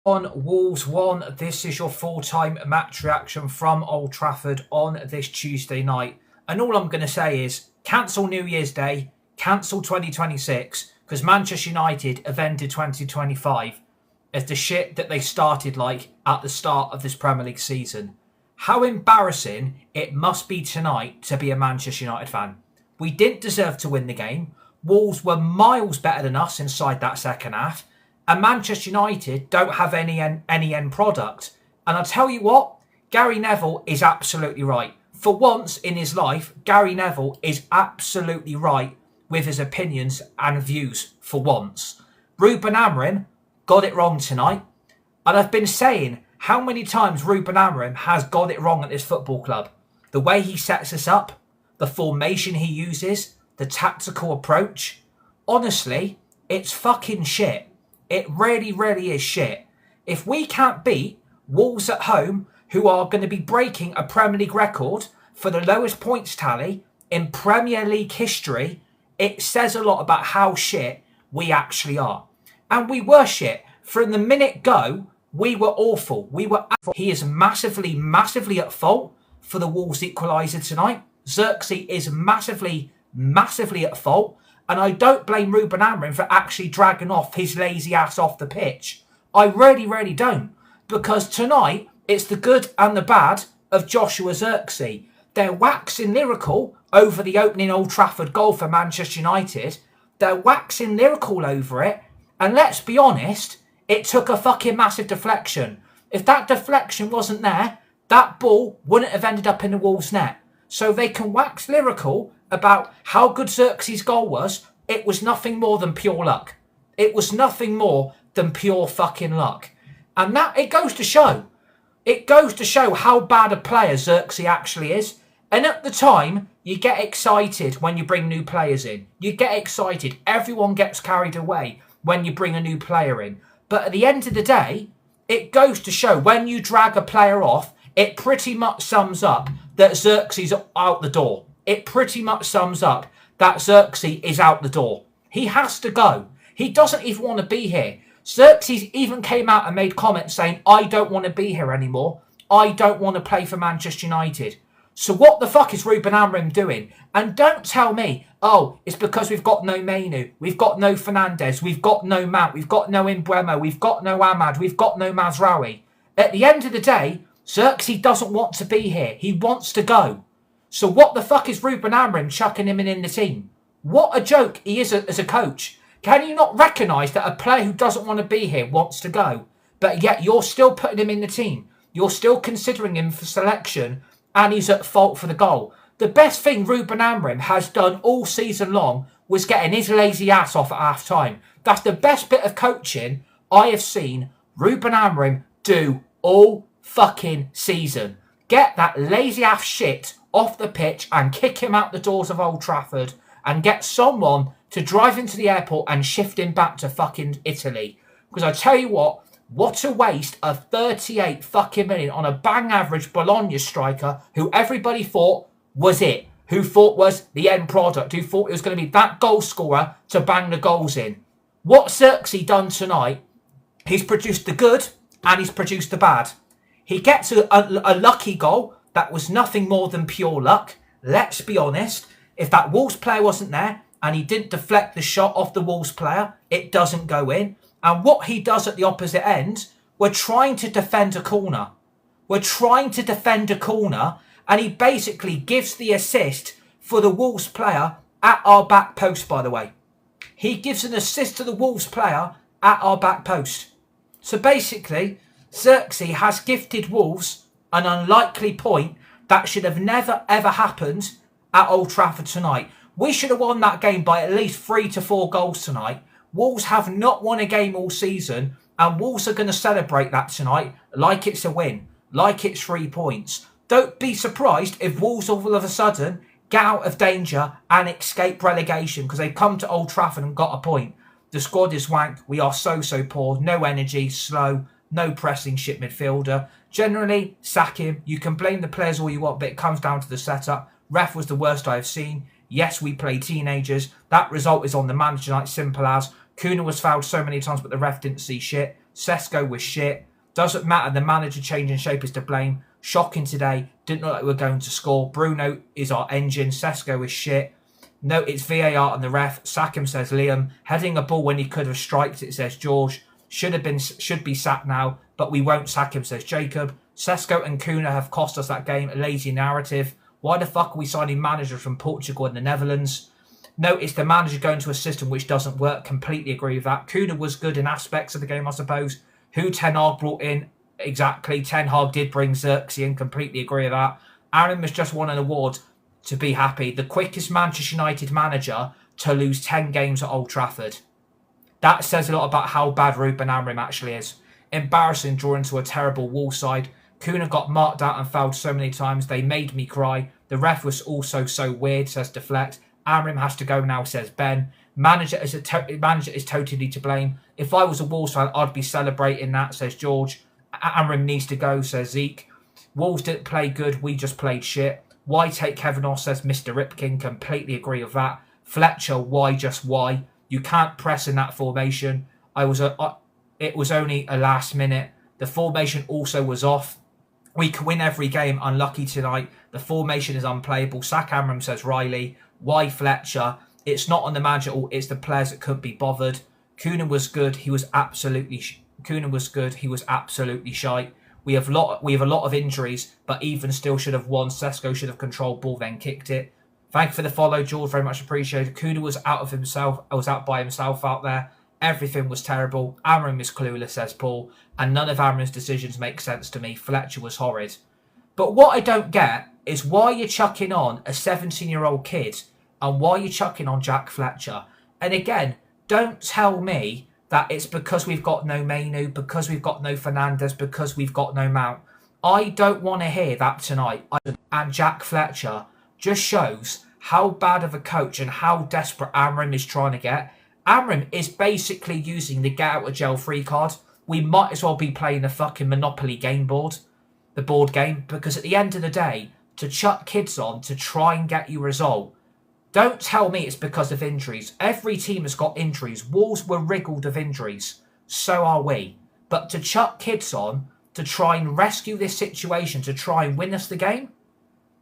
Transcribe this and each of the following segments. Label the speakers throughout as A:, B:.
A: On Wolves 1, this is your full-time match reaction from Old Trafford on this Tuesday night. And all I'm going to say is cancel New Year's Day, cancel 2026, because Manchester United have ended 2025 as the shit that they started like at the start of this Premier League season. How embarrassing it must be tonight to be a Manchester United fan. We didn't deserve to win the game. Wolves were miles better than us inside that second half. And Manchester United don't have any end product. And I'll tell you what, Gary Neville is absolutely right. For once in his life, Gary Neville is absolutely right with his opinions and views for once. Ruben Amorim got it wrong tonight. And I've been saying how many times Ruben Amorim has got it wrong at this football club. The way he sets us up, the formation he uses, the tactical approach. Honestly, it's fucking shit. It really, really is shit. If we can't beat Wolves at home, who are going to be breaking a Premier League record for the lowest points tally in Premier League history, it says a lot about how shit we actually are. And we were shit. From the minute go, we were awful. He is massively, massively at fault for the Wolves equaliser tonight. Zirkzee is massively, massively at fault. And I don't blame Ruben Amorim for actually dragging off his lazy ass off the pitch. I really, really don't. Because tonight, it's the good and the bad of Joshua Zirkzee. They're waxing lyrical over the opening Old Trafford goal for Manchester United. They're waxing lyrical over it. And let's be honest, it took a fucking massive deflection. If that deflection wasn't there, that ball wouldn't have ended up in the Wolves' net. So they can wax lyrical about how good Zirkzee's goal was. It was nothing more than pure luck. It was nothing more than pure fucking luck. And that, it goes to show. It goes to show how bad a player Zirkzee actually is. And at the time, you get excited when you bring new players in. You get excited. Everyone gets carried away when you bring a new player in. But at the end of the day, it goes to show when you drag a player off, it pretty much sums up that Zirkzee's out the door. It pretty much sums up that Zirkzee is out the door. He has to go. He doesn't even want to be here. Zirkzee even came out and made comments saying, I don't want to be here anymore. I don't want to play for Manchester United. So what the fuck is Ruben Amorim doing? And don't tell me, oh, it's because we've got no Mainu, we've got no Fernandes, we've got no Mount, we've got no Mbeumo, we've got no Ahmad, we've got no Mazraoui. At the end of the day, Zirkzee doesn't want to be here. He wants to go. So what the fuck is Ruben Amorim chucking him in the team? What a joke he is as a coach. Can you not recognise that a player who doesn't want to be here wants to go, but yet you're still putting him in the team? You're still considering him for selection, and he's at fault for the goal. The best thing Ruben Amorim has done all season long was getting his lazy ass off at half-time. That's the best bit of coaching I have seen Ruben Amorim do all fucking season. Get that lazy ass shit off the pitch and kick him out the doors of Old Trafford and get someone to drive into the airport and shift him back to fucking Italy. Because I tell you what a waste of 38 fucking million on a bang average Bologna striker who everybody thought was it. Who thought was the end product. Who thought it was going to be that goal scorer to bang the goals in. What's Zirkzee done tonight? He's produced the good and he's produced the bad. He gets a lucky goal that was nothing more than pure luck. Let's be honest. If that Wolves player wasn't there and he didn't deflect the shot off the Wolves player, it doesn't go in. And what he does at the opposite end, we're trying to defend a corner. We're trying to defend a corner and he basically gives the assist for the Wolves player at our back post, by the way. He gives an assist to the Wolves player at our back post. So basically, Zirkzee has gifted Wolves an unlikely point that should have never ever happened at Old Trafford tonight. We should have won that game by at least 3 to 4 goals tonight. Wolves have not won a game all season and Wolves are going to celebrate that tonight like it's a win, like it's 3 points. Don't be surprised if Wolves all of a sudden get out of danger and escape relegation because they come to Old Trafford and got a point. The squad is wank. We are so poor. No energy, slow, no pressing shit midfielder. Generally, sack him. You can blame the players all you want, but it comes down to the setup. Ref was the worst I have seen. Yes, we play teenagers. That result is on the manager tonight, simple as. Kuna was fouled so many times, but the ref didn't see shit. Sesko was shit. Doesn't matter, the manager changing shape is to blame. Shocking today. Didn't look like we were going to score. Bruno is our engine. Sesko is shit. No, it's VAR and the ref. Sack him, says Liam. Heading a ball when he could have striked it, says George. Should be sacked now, but we won't sack him, says Jacob. Sesko and Kuna have cost us that game. A lazy narrative. Why the fuck are we signing managers from Portugal and the Netherlands? No, it's the manager going to a system which doesn't work. Completely agree with that. Kuna was good in aspects of the game, I suppose. Who Ten Hag brought in? Exactly. Ten Hag did bring Zirkzee in. Completely agree with that. Aaron has just won an award to be happy. The quickest Manchester United manager to lose 10 games at Old Trafford. That says a lot about how bad Ruben Amorim actually is. Embarrassing, drawing to a terrible wall side. Kuna got marked out and fouled so many times. They made me cry. The ref was also so weird, says Deflect. Amorim has to go now, says Ben. Manager is totally to blame. If I was a Wolves fan, I'd be celebrating that, says George. Amorim needs to go, says Zeke. Wolves didn't play good, we just played shit. Why take Kevin off, says Mr. Ripkin. Completely agree with that. Fletcher, why just why? You can't press in that formation. It was only a last minute. The formation also was off. We can win every game. Unlucky tonight. The formation is unplayable. Sack Amorim, says Riley. Why Fletcher? It's not on the manager. It's the players that couldn't be bothered. Kuna was good. He was absolutely shite. We have a lot of injuries, but even still should have won. Sesko should have controlled ball, then kicked it. Thank you for the follow, George. Very much appreciated. Kuna was out of himself. I was out by himself out there. Everything was terrible. Amorim is clueless, says Paul. And none of Amorim's decisions make sense to me. Fletcher was horrid. But what I don't get is why you're chucking on a 17-year-old kid and why you're chucking on Jack Fletcher. And again, don't tell me that it's because we've got no Mainu, because we've got no Fernandes, because we've got no Mount. I don't want to hear that tonight. And Jack Fletcher just shows how bad of a coach and how desperate Amorim is trying to get. Amorim is basically using the get out of jail free card. We might as well be playing the fucking Monopoly game board, the board game, because at the end of the day, to chuck kids on to try and get you a result, don't tell me it's because of injuries. Every team has got injuries. Wolves were riddled of injuries. So are we. But to chuck kids on to try and rescue this situation, to try and win us the game,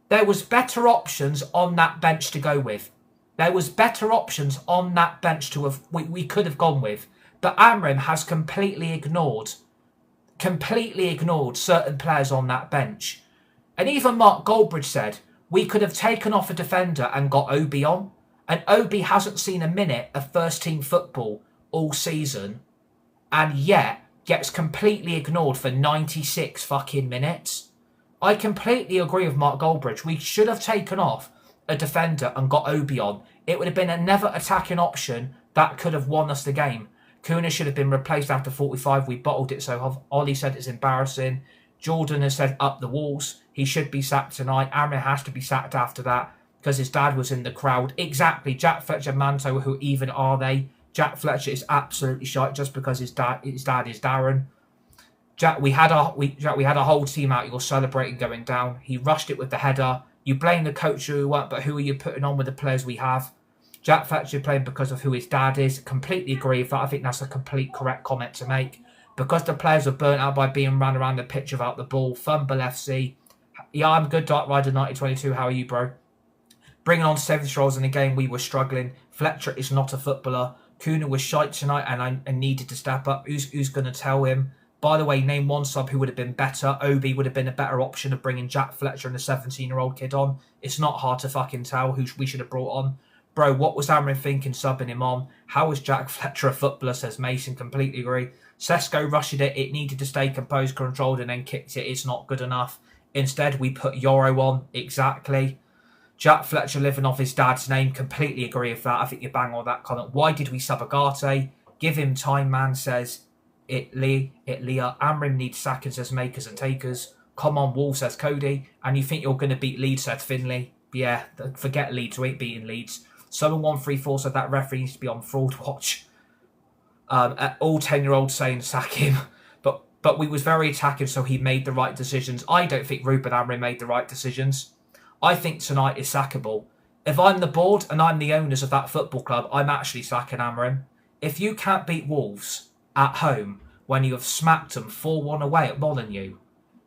A: there was better options on that bench to go with. There was better options on that bench we could have gone with. But Amorim has completely ignored certain players on that bench. And even Mark Goldbridge said, we could have taken off a defender and got Obi on. And Obi hasn't seen a minute of first team football all season. And yet gets completely ignored for 96 fucking minutes. I completely agree with Mark Goldbridge. We should have taken off a defender and got Obi on. It would have been another attacking option that could have won us the game. Kuna should have been replaced after 45. We bottled it, so Ollie said it's embarrassing. Jordan has said up the walls. He should be sacked tonight. Amorim has to be sacked after that because his dad was in the crowd. Exactly. Jack Fletcher, Manto, who even are they? Jack Fletcher is absolutely shite just because his dad is Darren. Jack, we had a whole team out. You're celebrating going down. He rushed it with the header. You blame the coach who we want, but who are you putting on with the players we have? Jack Fletcher playing because of who his dad is. Completely agree with that. I think that's a complete correct comment to make. Because the players were burnt out by being run around the pitch without the ball. Fumble FC. Yeah, I'm good, Dark Rider 9022. How are you, bro? Bringing on 7-year-olds in the game, we were struggling. Fletcher is not a footballer. Kuna was shite tonight and needed to step up. Who's going to tell him? By the way, name one sub who would have been better. Obi would have been a better option of bringing Jack Fletcher and a 17-year-old kid on. It's not hard to fucking tell who we should have brought on. Bro, what was Amorim thinking subbing him on? How was Jack Fletcher a footballer, says Mason. Completely agree. Sesko rushed it. It needed to stay composed, controlled, and then kicked it. It's not good enough. Instead, we put Yoro on. Exactly. Jack Fletcher living off his dad's name. Completely agree with that. I think you bang on that comment. Why did we sub Agate? Give him time, man, says Leah. Amorim needs sackers, says makers and takers. Come on, Wolves, says Cody. And you think you're going to beat Leeds, says Finley. Yeah, forget Leeds. We ain't beating Leeds. Someone 134 said that referee needs to be on fraud watch. All 10-year-olds saying sack him. But we was very attacking, so he made the right decisions. I don't think Ruben Amorim made the right decisions. I think tonight is sackable. If I'm the board and I'm the owners of that football club, I'm actually sacking Amorim. If you can't beat Wolves at home when you have smacked them 4-1 away at Molineux.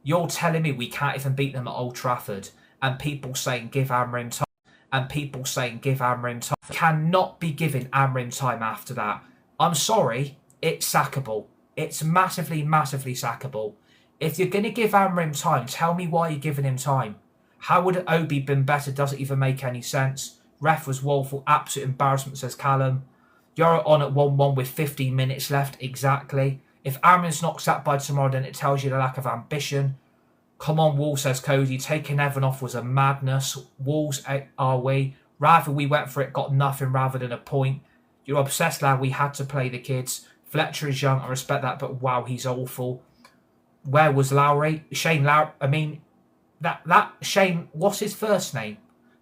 A: You're telling me we can't even beat them at Old Trafford, and people saying give Amorim time, and people saying give Amorim time. Cannot be giving Amorim time after that. I'm sorry, it's sackable. It's massively, massively sackable. If you're going to give Amorim time, tell me why you're giving him time. How would Obi been better? Doesn't even make any sense. Ref was woeful, absolute embarrassment, says Callum. You're on at 1-1 with 15 minutes left, exactly. If Amorim's not sacked by tomorrow, then it tells you the lack of ambition. Come on, Wolves, says Cody. Taking Evan off was a madness. Wolves, are we? Rather we went for it, got nothing rather than a point. You're obsessed, lad. We had to play the kids. Fletcher is young, I respect that, but wow, he's awful. Where was Lowry? Shane Lowry, I mean, that Shane, what's his first name?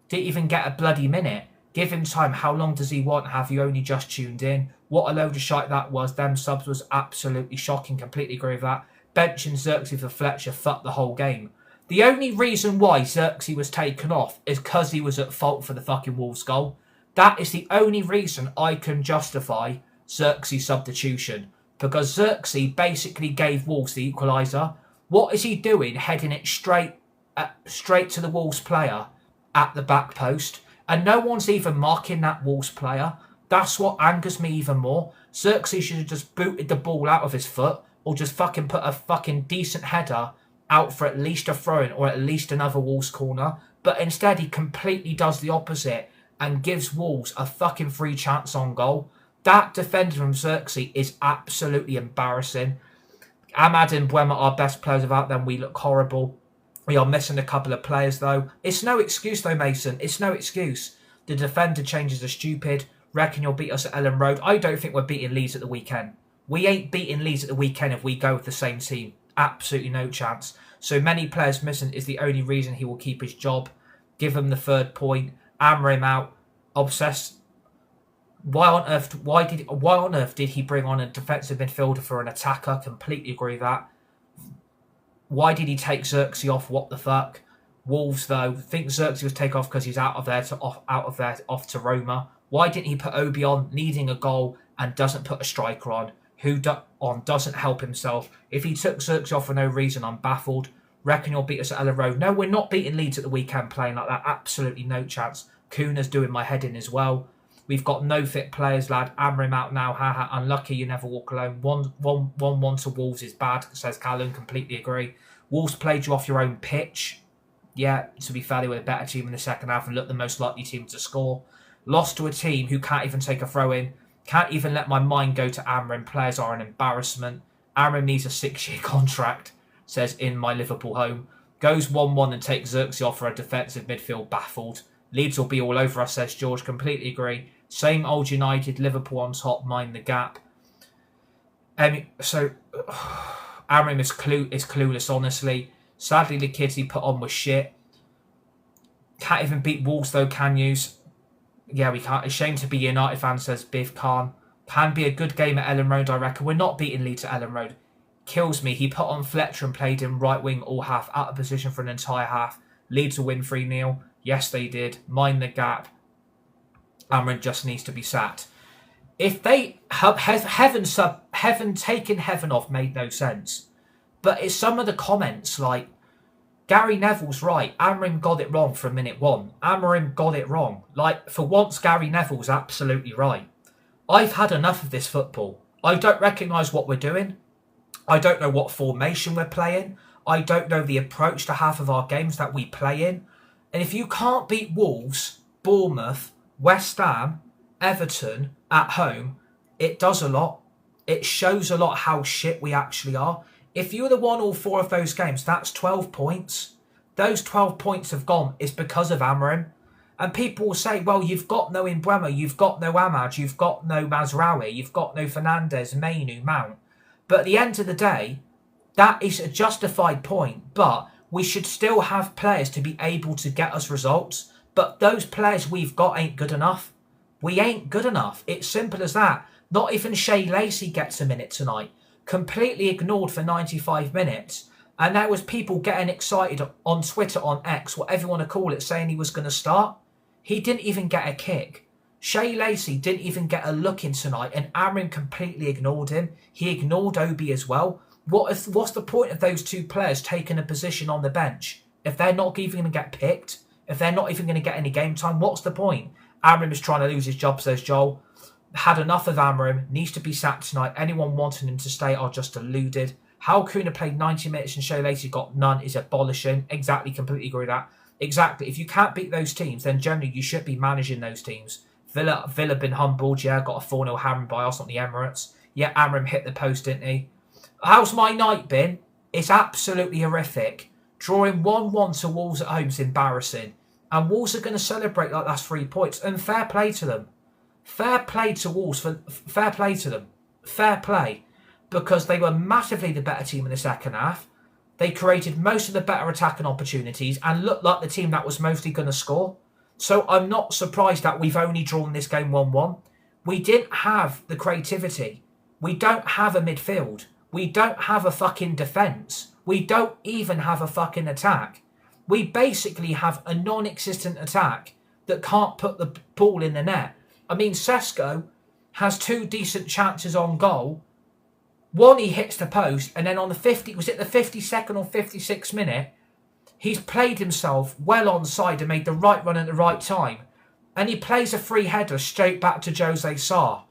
A: Didn't even get a bloody minute. Give him time. How long does he want? Have you only just tuned in? What a load of shite that was. Them subs was absolutely shocking. Completely agree with that. Benching Zirkzee for Fletcher fucked the whole game. The only reason why Zirkzee was taken off is because he was at fault for the fucking Wolves goal. That is the only reason I can justify Zirkzee's substitution. Because Zirkzee basically gave Wolves the equaliser. What is he doing? Heading it straight to the Wolves player at the back post. And no one's even marking that Wolves player. That's what angers me even more. Zirkzee should have just booted the ball out of his foot, or just fucking put a fucking decent header out for at least a throw-in or at least another Wolves corner. But instead he completely does the opposite and gives Wolves a fucking free chance on goal. That defender from Zirkzee is absolutely embarrassing. Ahmad and Buema are best players. Without them, we look horrible. We are missing a couple of players, though. It's no excuse, though, Mason. It's no excuse. The defender changes are stupid. Reckon you'll beat us at Ellen Road. I don't think we're beating Leeds at the weekend. We ain't beating Leeds at the weekend if we go with the same team. Absolutely no chance. So many players missing is the only reason he will keep his job. Give him the 3rd point. Amorim out. Obsessed. Why on earth did he bring on a defensive midfielder for an attacker? Completely agree with that. Why did he take Zirkzee off? What the fuck? Wolves, though, think Zirkzee was taken off because he's off to Roma. Why didn't he put Obi on, needing a goal, and doesn't put a striker on? Who doesn't help himself? If he took Zirkzee off for no reason, I'm baffled. Reckon you'll beat us at Ellen Road? No, we're not beating Leeds at the weekend playing like that. Absolutely no chance. Kuna's doing my head in as well. We've got no fit players, lad. Amorim out now. Haha, unlucky you never walk alone. 1-1 to Wolves is bad, says Callum. Completely agree. Wolves played you off your own pitch. Yeah, to be fair, they were a better team in the second half and looked the most likely team to score. Lost to a team who can't even take a throw-in. Can't even let my mind go to Amorim. Players are an embarrassment. Amorim needs a 6-year contract, says In My Liverpool Home. Goes 1-1 and takes Zirkzee off for a defensive midfield. Baffled. Leeds will be all over us, says George. Completely agree. Same old United, Liverpool on top, mind the gap. So, Amorim is clueless, honestly. Sadly, the kids he put on was shit. Can't even beat Wolves, though, can you? Yeah, we can't. Ashamed to be a United fan, says Biv Khan. Can be a good game at Ellen Road, I reckon. We're not beating Leeds at Ellen Road. Kills me. He put on Fletcher and played him right wing all half, out of position for an entire half. Leeds will win 3-0. Yes, they did. Mind the gap. Amorim just needs to be sacked. If they heaven taking heaven off made no sense. But it's some of the comments like Gary Neville's right. Amorim got it wrong from minute 1. Amorim got it wrong. Like, for once, Gary Neville's absolutely right. I've had enough of this football. I don't recognise what we're doing. I don't know what formation we're playing. I don't know the approach to half of our games that we play in. And if you can't beat Wolves, Bournemouth, West Ham, Everton at home, it does a lot. It shows a lot how shit we actually are. If you would have won all 4 of those games, that's 12 points. Those 12 points have gone is because of Amorim. And people will say, well, you've got no Mbeumo, you've got no Ahmad, you've got no Mazraoui, you've got no Fernandes, Mainu, Mount. But at the end of the day, that is a justified point. But we should still have players to be able to get us results. But those players we've got ain't good enough. We ain't good enough. It's simple as that. Not even Shea Lacey gets a minute tonight. Completely ignored for 95 minutes. And there was people getting excited on Twitter, on X, whatever you want to call it, saying he was going to start. He didn't even get a kick. Shea Lacey didn't even get a look in tonight, and Amrin completely ignored him. He ignored Obi as well. What's the point of those two players taking a position on the bench if they're not even going to get picked? If they're not even going to get any game time, what's the point? Amrin is trying to lose his job, says Joel. Had enough of Amrin. Needs to be sacked tonight. Anyone wanting him to stay are just deluded. How Kuna played 90 minutes and Shea Lacey got none is abolishing. Exactly, completely agree with that. Exactly. If you can't beat those teams, then generally you should be managing those teams. Villa been humbled, yeah, got a 4-0 hammering by us on the Emirates. Yeah, Amram hit the post, didn't he? How's my night been? It's absolutely horrific. Drawing 1-1 to Wolves at home is embarrassing. And Wolves are going to celebrate like that's 3 points. And fair play to them. Fair play to Wolves. Fair play to them. Fair play. Because they were massively the better team in the second half. They created most of the better attacking opportunities and looked like the team that was mostly going to score. So I'm not surprised that we've only drawn this game 1-1. We didn't have the creativity. We don't have a midfield. We don't have a fucking defence. We don't even have a fucking attack. We basically have a non-existent attack that can't put the ball in the net. I mean, Sesko has 2 decent chances on goal. One, he hits the post, and then on the 52nd or 56th minute, he's played himself well onside and made the right run at the right time. And he plays a free header straight back to Jose Sarr.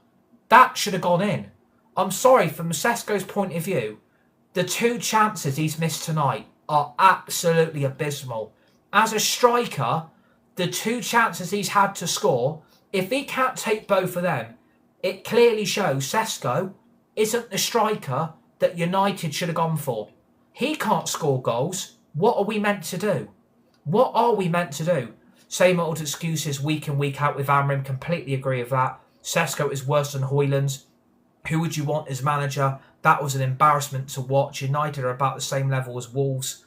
A: That should have gone in. I'm sorry, from Sesko's point of view, the 2 chances he's missed tonight are absolutely abysmal. As a striker, the 2 chances he's had to score, if he can't take both of them, it clearly shows Sesko isn't the striker that United should have gone for. He can't score goals. What are we meant to do? What are we meant to do? Same old excuses week in, week out with Amrin. Completely agree with that. Sesko is worse than Højlund. Who would you want as manager? That was an embarrassment to watch. United are about the same level as Wolves.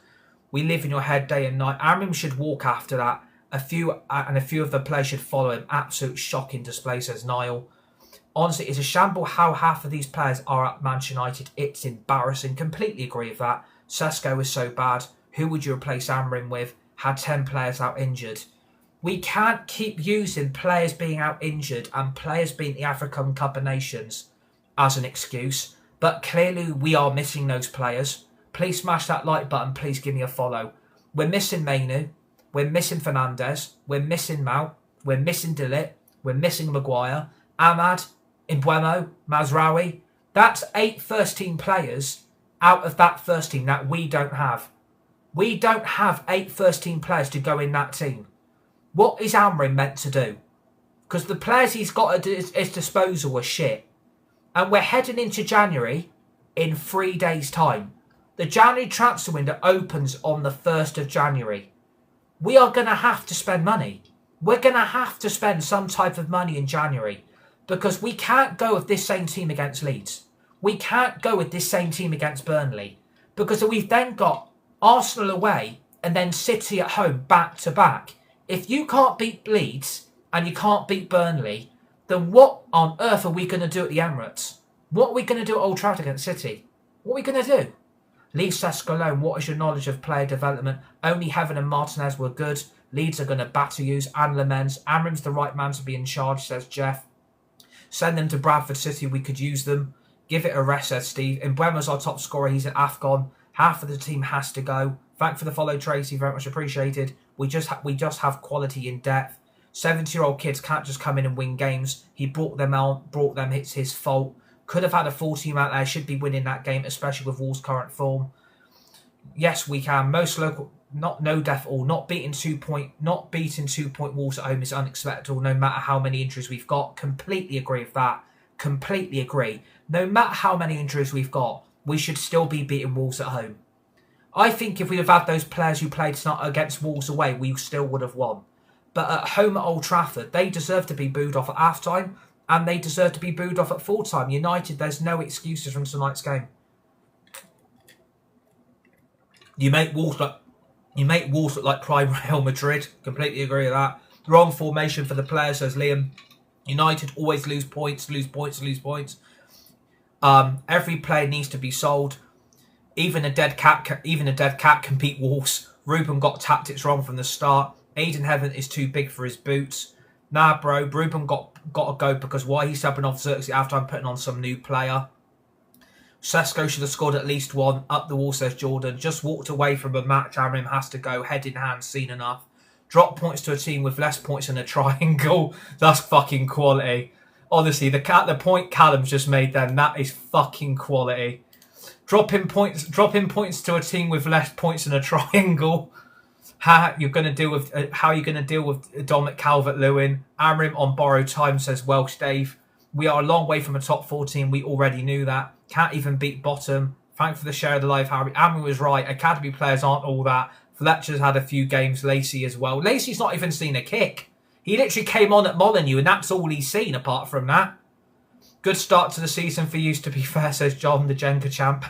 A: We live in your head day and night. Amrin should walk after that. A few of the players should follow him. Absolute shocking display, says Niall. Honestly, it's a shamble how half of these players are at Manchester United. It's embarrassing. Completely agree with that. Sesko is so bad. Who would you replace Amrin with? Had 10 players out injured. We can't keep using players being out injured and players being the African Cup of Nations as an excuse. But clearly we are missing those players. Please smash that like button. Please give me a follow. We're missing Mainu. We're missing Fernandes. We're missing Mount. We're missing De Ligt. We're missing Maguire. Ahmad, Mbeumo, Mazraoui. That's 8 first-team players out of that first team that we don't have. We don't have 8 first-team players to go in that team. What is Amrin meant to do? Because the players he's got at his disposal are shit. And we're heading into January in 3 days' time. The January transfer window opens on the 1st of January. We are going to have to spend money. We're going to have to spend some type of money in January. Because we can't go with this same team against Leeds. We can't go with this same team against Burnley. Because we've then got Arsenal away and then City at home back to back. If you can't beat Leeds and you can't beat Burnley, then what on earth are we going to do at the Emirates? What are we going to do at Old Trafford against City? What are we going to do? Leave Sesko alone. What is your knowledge of player development? Only Heaven and Martinez were good. Leeds are going to batter you and Lamens. Amrin's the right man to be in charge, says Jeff. Send them to Bradford City. We could use them. Give it a rest, says Steve. Mbeumo's our top scorer. He's at AFCON. Half of the team has to go. Thank for the follow, Tracy. Very much appreciated. We just have quality in depth. 70-year-old kids can't just come in and win games. He brought them out. It's his fault. Could have had a full team out there. Should be winning that game, especially with Wolves' current form. Yes, we can. Most local, not beating 2-point Wolves at home is unacceptable. No matter how many injuries we've got, completely agree with that. Completely agree. No matter how many injuries we've got, we should still be beating Wolves at home. I think if we'd have had those players who played tonight against Wolves away, we still would have won. But at home at Old Trafford, they deserve to be booed off at half-time, and they deserve to be booed off at full-time. United, there's no excuses from tonight's game. You make Wolves look like prime Real Madrid. Completely agree with that. Wrong formation for the players, says Liam. United always lose points. Every player needs to be sold. Even a dead cat can beat Wolves. Ruben got tactics wrong from the start. Aiden Heaven is too big for his boots. Nah, bro, Ruben got to go because why he's subbing off Zirkzee after I'm putting on some new player. Sesko should have scored at least one. Up the wall, says Jordan. Just walked away from a match. Amrim has to go. Head in hand, seen enough. Drop points to a team with less points in a triangle. That's fucking quality. Honestly, the point Callum's just made then, that is fucking quality. Dropping points to a team with less points in a triangle. How you going to deal with Dominic Calvert-Lewin? Amrim on borrowed time, says Welsh Dave. We are a long way from a top 14. We already knew that. Can't even beat bottom. Thanks for the share of the live, Harry. Amrim was right. Academy players aren't all that. Fletcher's had a few games. Lacey as well. Lacey's not even seen a kick. He literally came on at Molineux, and that's all he's seen apart from that. Good start to the season for you, to be fair, says John, the Jenga champ.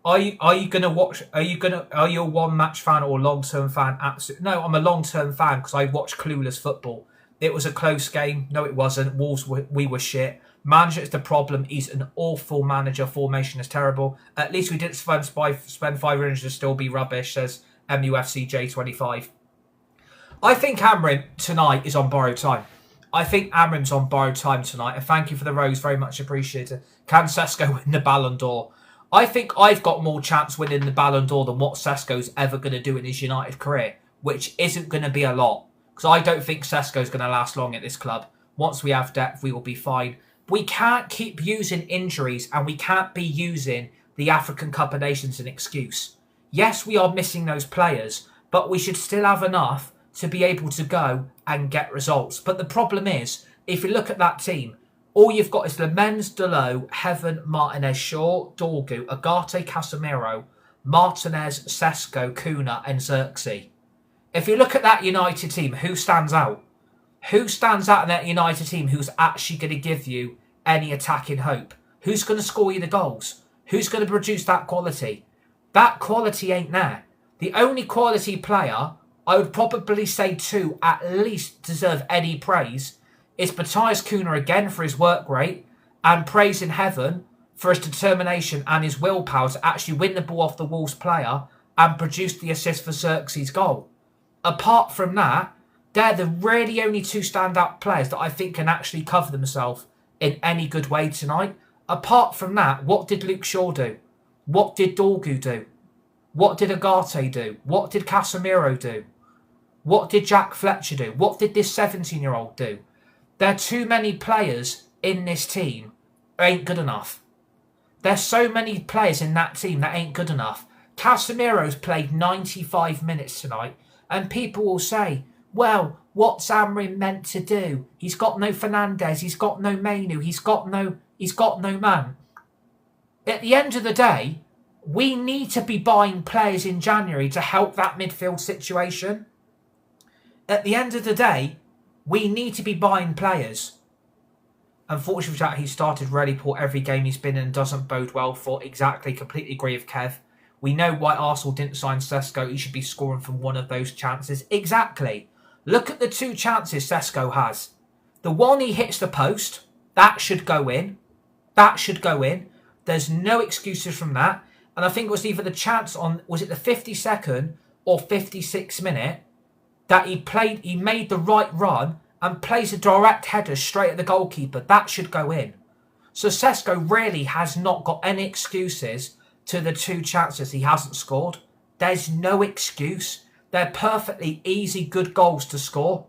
A: Are you gonna watch? Are you a one match fan or a long term fan? Absolutely. No, I'm a long term fan because I watch clueless football. It was a close game. No, it wasn't. We were shit. Manager is the problem. He's an awful manager. Formation is terrible. At least we didn't spend 500 to still be rubbish, says MUFC J25. I think Amrim tonight is on borrowed time. I think Amrim's on borrowed time tonight. And thank you for the rose. Very much appreciated. Can Sesko win the Ballon d'Or? I think I've got more chance winning the Ballon d'Or than what Sesko's ever going to do in his United career, which isn't going to be a lot. Because I don't think Sesko's going to last long at this club. Once we have depth, we will be fine. We can't keep using injuries and we can't be using the African Cup of Nations as an excuse. Yes, we are missing those players, but we should still have enough to be able to go and get results. But the problem is, if you look at that team, all you've got is Lemens, Delo, Heaven, Martinez, Shaw, Dorgu, Agate, Casemiro, Martinez, Sesko, Kuna and Zirkzee. If you look at that United team, who stands out? Who stands out in that United team who's actually going to give you any attacking hope? Who's going to score you the goals? Who's going to produce that quality? That quality ain't there. The only quality player, I would probably say two, at least deserve any praise, is Matthias Kuna again for his work rate and praise in Heaven for his determination and his willpower to actually win the ball off the Wolves player and produce the assist for Zirkzee's goal. Apart from that, they're the really only two standout players that I think can actually cover themselves in any good way tonight. Apart from that, what did Luke Shaw do? What did Dorgu do? What did Agate do? What did Casemiro do? What did Jack Fletcher do? What did this 17-year-old do? There are too many players in this team who ain't good enough. There's so many players in that team that ain't good enough. Casemiro's played 95 minutes tonight, and people will say, well, what's Amrim meant to do? He's got no Fernandes, he's got no Mainu, he's got no man. At the end of the day, we need to be buying players in January to help that midfield situation. At the end of the day, we need to be buying players. Unfortunately for Jack, he started really poor every game he's been in and doesn't bode well for. Exactly, completely agree with Kev. We know why Arsenal didn't sign Sesko. He should be scoring from one of those chances. Exactly. Look at the two chances Sesko has. The one he hits the post, that should go in. That should go in. There's no excuses from that. And I think it was either the chance on, was it the 52nd or 56th minute, that he made the right run and plays a direct header straight at the goalkeeper. That should go in. So Sesko really has not got any excuses to the two chances he hasn't scored. There's no excuse. They're perfectly easy, good goals to score.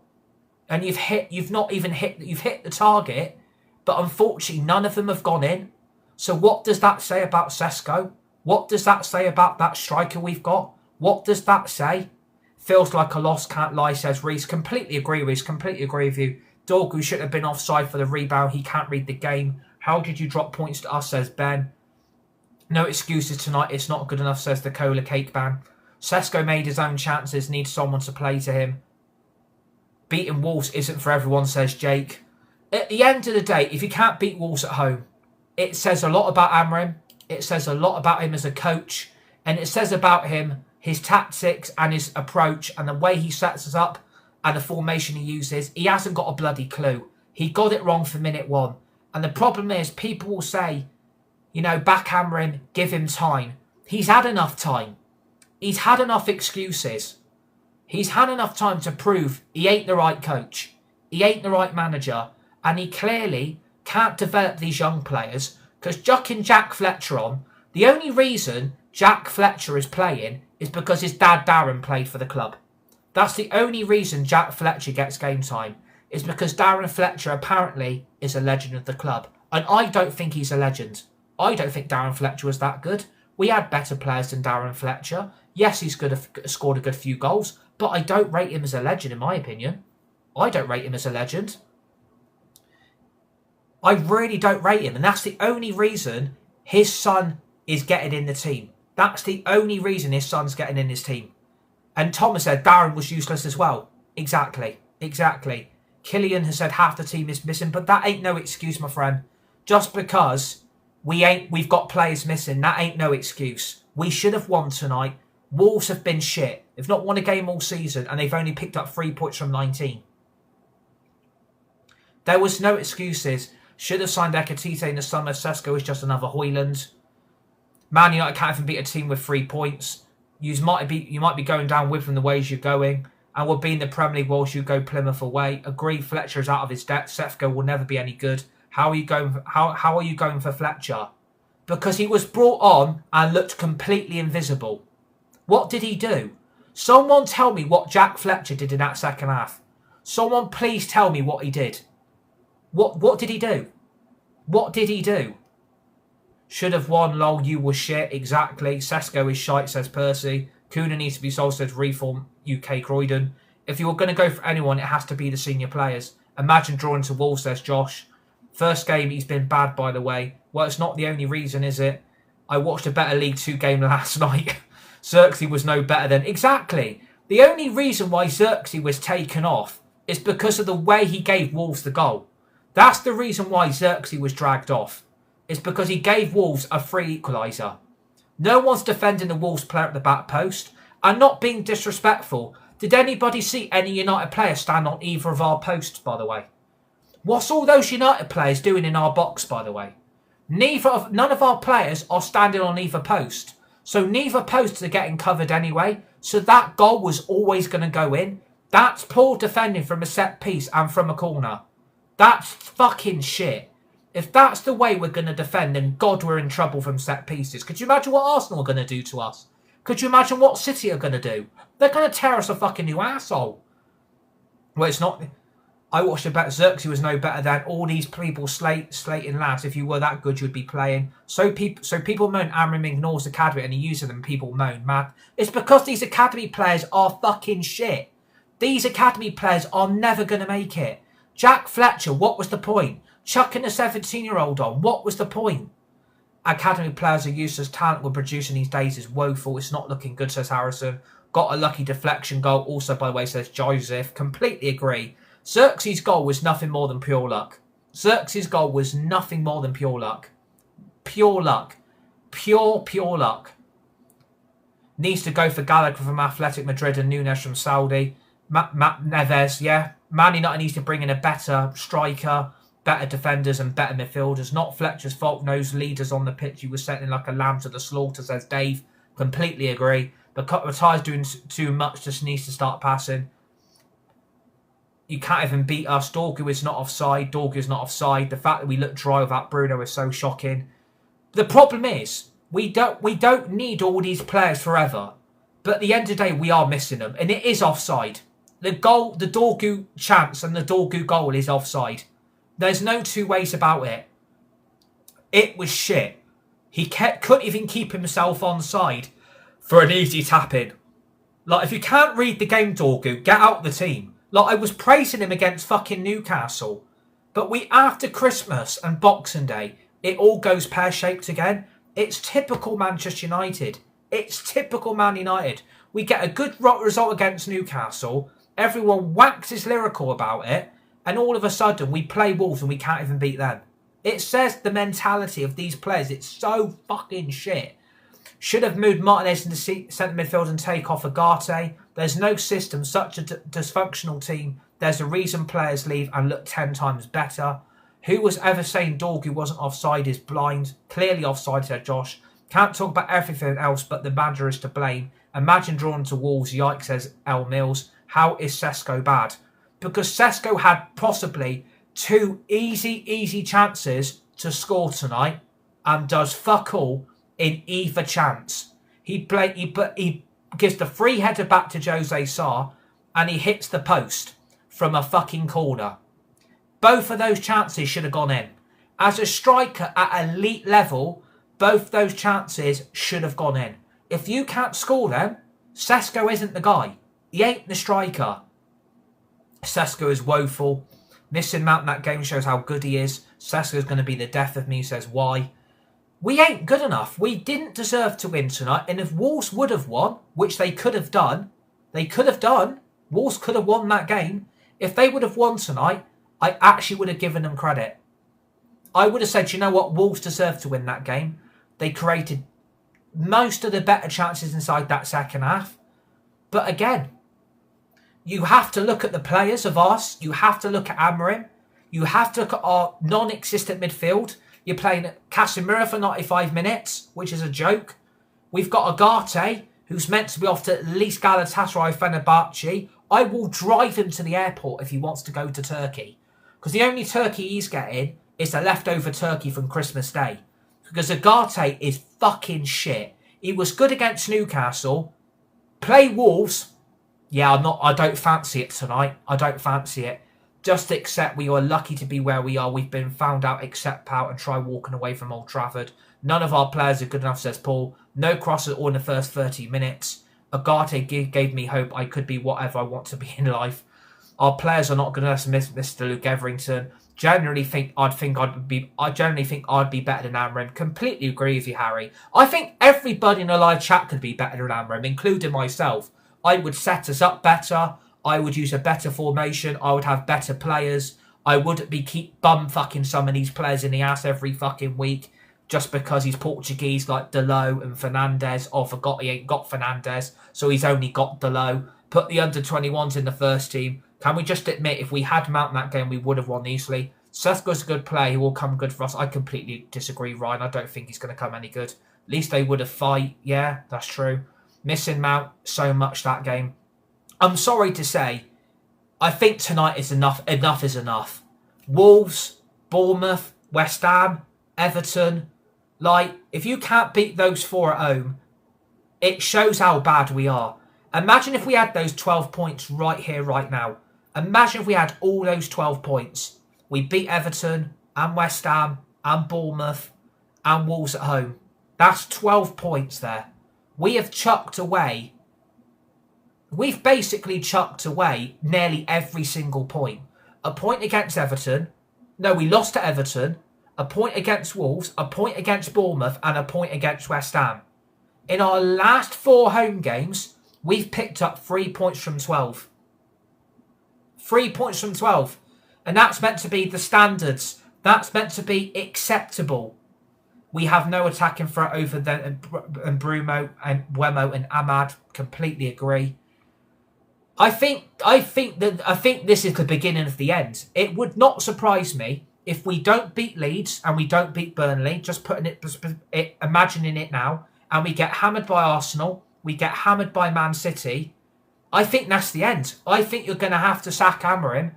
A: And you've hit the target, but unfortunately none of them have gone in. So what does that say about Sesko? What does that say about that striker we've got? What does that say? Feels like a loss, can't lie, says Reese. Completely agree, Reese. Completely agree with you. Dorgu should have been offside for the rebound. He can't read the game. How did you drop points to us, says Ben. No excuses tonight. It's not good enough, says the Cola Cake Man. Sesko made his own chances. Needs someone to play to him. Beating Wolves isn't for everyone, says Jake. At the end of the day, if you can't beat Wolves at home, it says a lot about Amrim. It says a lot about him as a coach. And it says about him, his tactics and his approach and the way he sets us up and the formation he uses. He hasn't got a bloody clue. He got it wrong for minute one. And the problem is, people will say, you know, backhand him, give him time. He's had enough time. He's had enough excuses. He's had enough time to prove he ain't the right coach. He ain't the right manager. And he clearly can't develop these young players because chucking Jack Fletcher on, the only reason Jack Fletcher is playing is because his dad Darren played for the club. That's the only reason Jack Fletcher gets game time, is because Darren Fletcher apparently is a legend of the club. And I don't think he's a legend. I don't think Darren Fletcher was that good. We had better players than Darren Fletcher. Yes, he's scored a good few goals, but I don't rate him as a legend, in my opinion. I don't rate him as a legend. I really don't rate him, and that's the only reason his son is getting in the team. That's the only reason his son's getting in his team. And Thomas said Darren was useless as well. Exactly. Killian has said half the team is missing, but that ain't no excuse, my friend. Just because we've got players missing, that ain't no excuse. We should have won tonight. Wolves have been shit. They've not won a game all season, and they've only picked up 3 points from 19. There was no excuses. Should have signed Ekatite in the summer. Sesko is just another Hoyland. Man United can't even beat a team with 3 points. You might be going down with them the ways you're going. And we'll be in the Premier League whilst you go Plymouth away. Agree, Fletcher is out of his depth. Sesko will never be any good. How are you going for Fletcher? Because he was brought on and looked completely invisible. What did he do? Someone tell me what Jack Fletcher did in that second half. Someone please tell me what he did. What did he do? What did he do? Should have won, lol, you were shit. Exactly. Sesko is shite, says Percy. Kuna needs to be sold, says Reform UK Croydon. If you were going to go for anyone, it has to be the senior players. Imagine drawing to Wolves, says Josh. First game, he's been bad, by the way. Well, it's not the only reason, is it? I watched a better League 2 game last night. Zirkzee was no better than... Exactly. The only reason why Zirkzee was taken off is because of the way he gave Wolves the goal. That's the reason why Zirkzee was dragged off. It's because he gave Wolves a free equaliser. No one's defending the Wolves player at the back post. And not being disrespectful, did anybody see any United players stand on either of our posts, by the way? What's all those United players doing in our box, by the way? None of our players are standing on either post. So neither posts are getting covered anyway. So that goal was always going to go in. That's poor defending from a set piece and from a corner. That's fucking shit. If that's the way we're going to defend, then God, we're in trouble from set pieces. Could you imagine what Arsenal are going to do to us? Could you imagine what City are going to do? They're going to tear us a fucking new arsehole. Well, it's not... I watched a bet. Zirkzee was no better than all these people slating lads. If you were that good, you'd be playing. So people moan Amram ignores academy and he uses them. People moan, man. It's because these academy players are fucking shit. These academy players are never going to make it. Jack Fletcher, what was the point? Chucking a 17-year-old on, what was the point? Academy players are useless. Talent we're producing these days is woeful. It's not looking good, says Harrison. Got a lucky deflection goal. Also, by the way, says Joseph. Completely agree. Zirkzee's goal was nothing more than pure luck. Zirkzee's goal was nothing more than pure luck. Pure luck. Pure luck. Needs to go for Gallagher from Athletic Madrid and Nunes from Saudi. Neves, yeah. Man United needs to bring in a better striker, better defenders and better midfielders. Not Fletcher's fault. Those leaders on the pitch, he was setting like a lamb to the slaughter, says Dave. Completely agree. But Matai's doing too much, just needs to start passing. You can't even beat us. Dorgu is not offside. Dorgu is not offside. The fact that we look dry without Bruno is so shocking. The problem is, we don't need all these players forever. But at the end of the day, we are missing them. And it is offside. The Dorgu chance and the Dorgu goal is offside. There's no two ways about it. It was shit. He couldn't even keep himself onside for an easy tap-in. Like, if you can't read the game, Dorgu, get out the team. Like, I was praising him against fucking Newcastle. But after Christmas and Boxing Day, it all goes pear-shaped again. It's typical Manchester United. It's typical Man United. We get a good result against Newcastle. Everyone waxes lyrical about it. And all of a sudden, we play Wolves and we can't even beat them. It says the mentality of these players. It's so fucking shit. Should have moved Martinez into centre midfield and take off Agate. There's no system, such a dysfunctional team. There's a reason players leave and look 10 times better. Who was ever saying Dorgu wasn't offside is blind. Clearly offside, said Josh. Can't talk about everything else, but the manager is to blame. Imagine drawing to Wolves. Yikes, says L Mills. How is Sesko bad? because Sesko had possibly 2 easy chances to score tonight and does fuck all in either chance. He gives the free header back to Jose Sarr and he hits the post from a fucking corner. Both of those chances should have gone in. As a striker at elite level, both those chances should have gone in. If you can't score them, Sesko isn't the guy. He ain't the striker. Sesko is woeful. Missing Mount in that game shows how good he is. Sesko's going to be the death of me, says why. We ain't good enough. We didn't deserve to win tonight. And if Wolves would have won, which they could have done, Wolves could have won that game. If they would have won tonight, I actually would have given them credit. I would have said, you know what, Wolves deserved to win that game. They created most of the better chances inside that second half. But again, you have to look at the players of us. You have to look at Amorim. You have to look at our non-existent midfield. You're playing Casemiro for 95 minutes, which is a joke. We've got Agate, who's meant to be off to at least Galatasaray, Fenerbahce. I will drive him to the airport if he wants to go to Turkey. Because the only turkey he's getting is the leftover turkey from Christmas Day. Because Agate is fucking shit. He was good against Newcastle. Play Wolves. Yeah, I don't fancy it tonight. I don't fancy it. Just accept we are lucky to be where we are. We've been found out, accept out and try walking away from Old Trafford. None of our players are good enough, says Paul. No crosses all in the first 30 minutes. Agate gave me hope I could be whatever I want to be in life. Our players are not good enough, Mr. Luke Everington. I generally think I'd be better than Amorim. Completely agree with you, Harry. I think everybody in a live chat could be better than Amorim, including myself. I would set us up better. I would use a better formation. I would have better players. I wouldn't be keep bum fucking some of these players in the ass every fucking week just because he's Portuguese like Delo and Fernandes. Oh, forgot he ain't got Fernandes, so he's only got Delo. Put the under-21s in the first team. Can we just admit if we had Mount in that game, we would have won easily? Sesko's a good player. He will come good for us. I completely disagree, Ryan. I don't think he's going to come any good. At least they would have fight. Yeah, that's true. Missing Mount so much that game. I'm sorry to say, I think tonight is enough. Enough is enough. Wolves, Bournemouth, West Ham, Everton. Like, if you can't beat those 4 at home, it shows how bad we are. Imagine if we had those 12 points right here, right now. Imagine if we had all those 12 points. We beat Everton and West Ham and Bournemouth and Wolves at home. That's 12 points there. We have chucked away. We've basically chucked away nearly every single point. A point against Everton. No, we lost to Everton. A point against Wolves. A point against Bournemouth. And a point against West Ham. In our last 4 home games, we've picked up 3 points from 12. 3 points from 12. And that's meant to be the standards. That's meant to be acceptable. We have no attacking threat over them and Bruno and Wemo and Ahmad. Completely agree. I think this is the beginning of the end. It would not surprise me if we don't beat Leeds and we don't beat Burnley. Just imagining it now, and we get hammered by Arsenal. We get hammered by Man City. I think that's the end. I think you're going to have to sack Amorim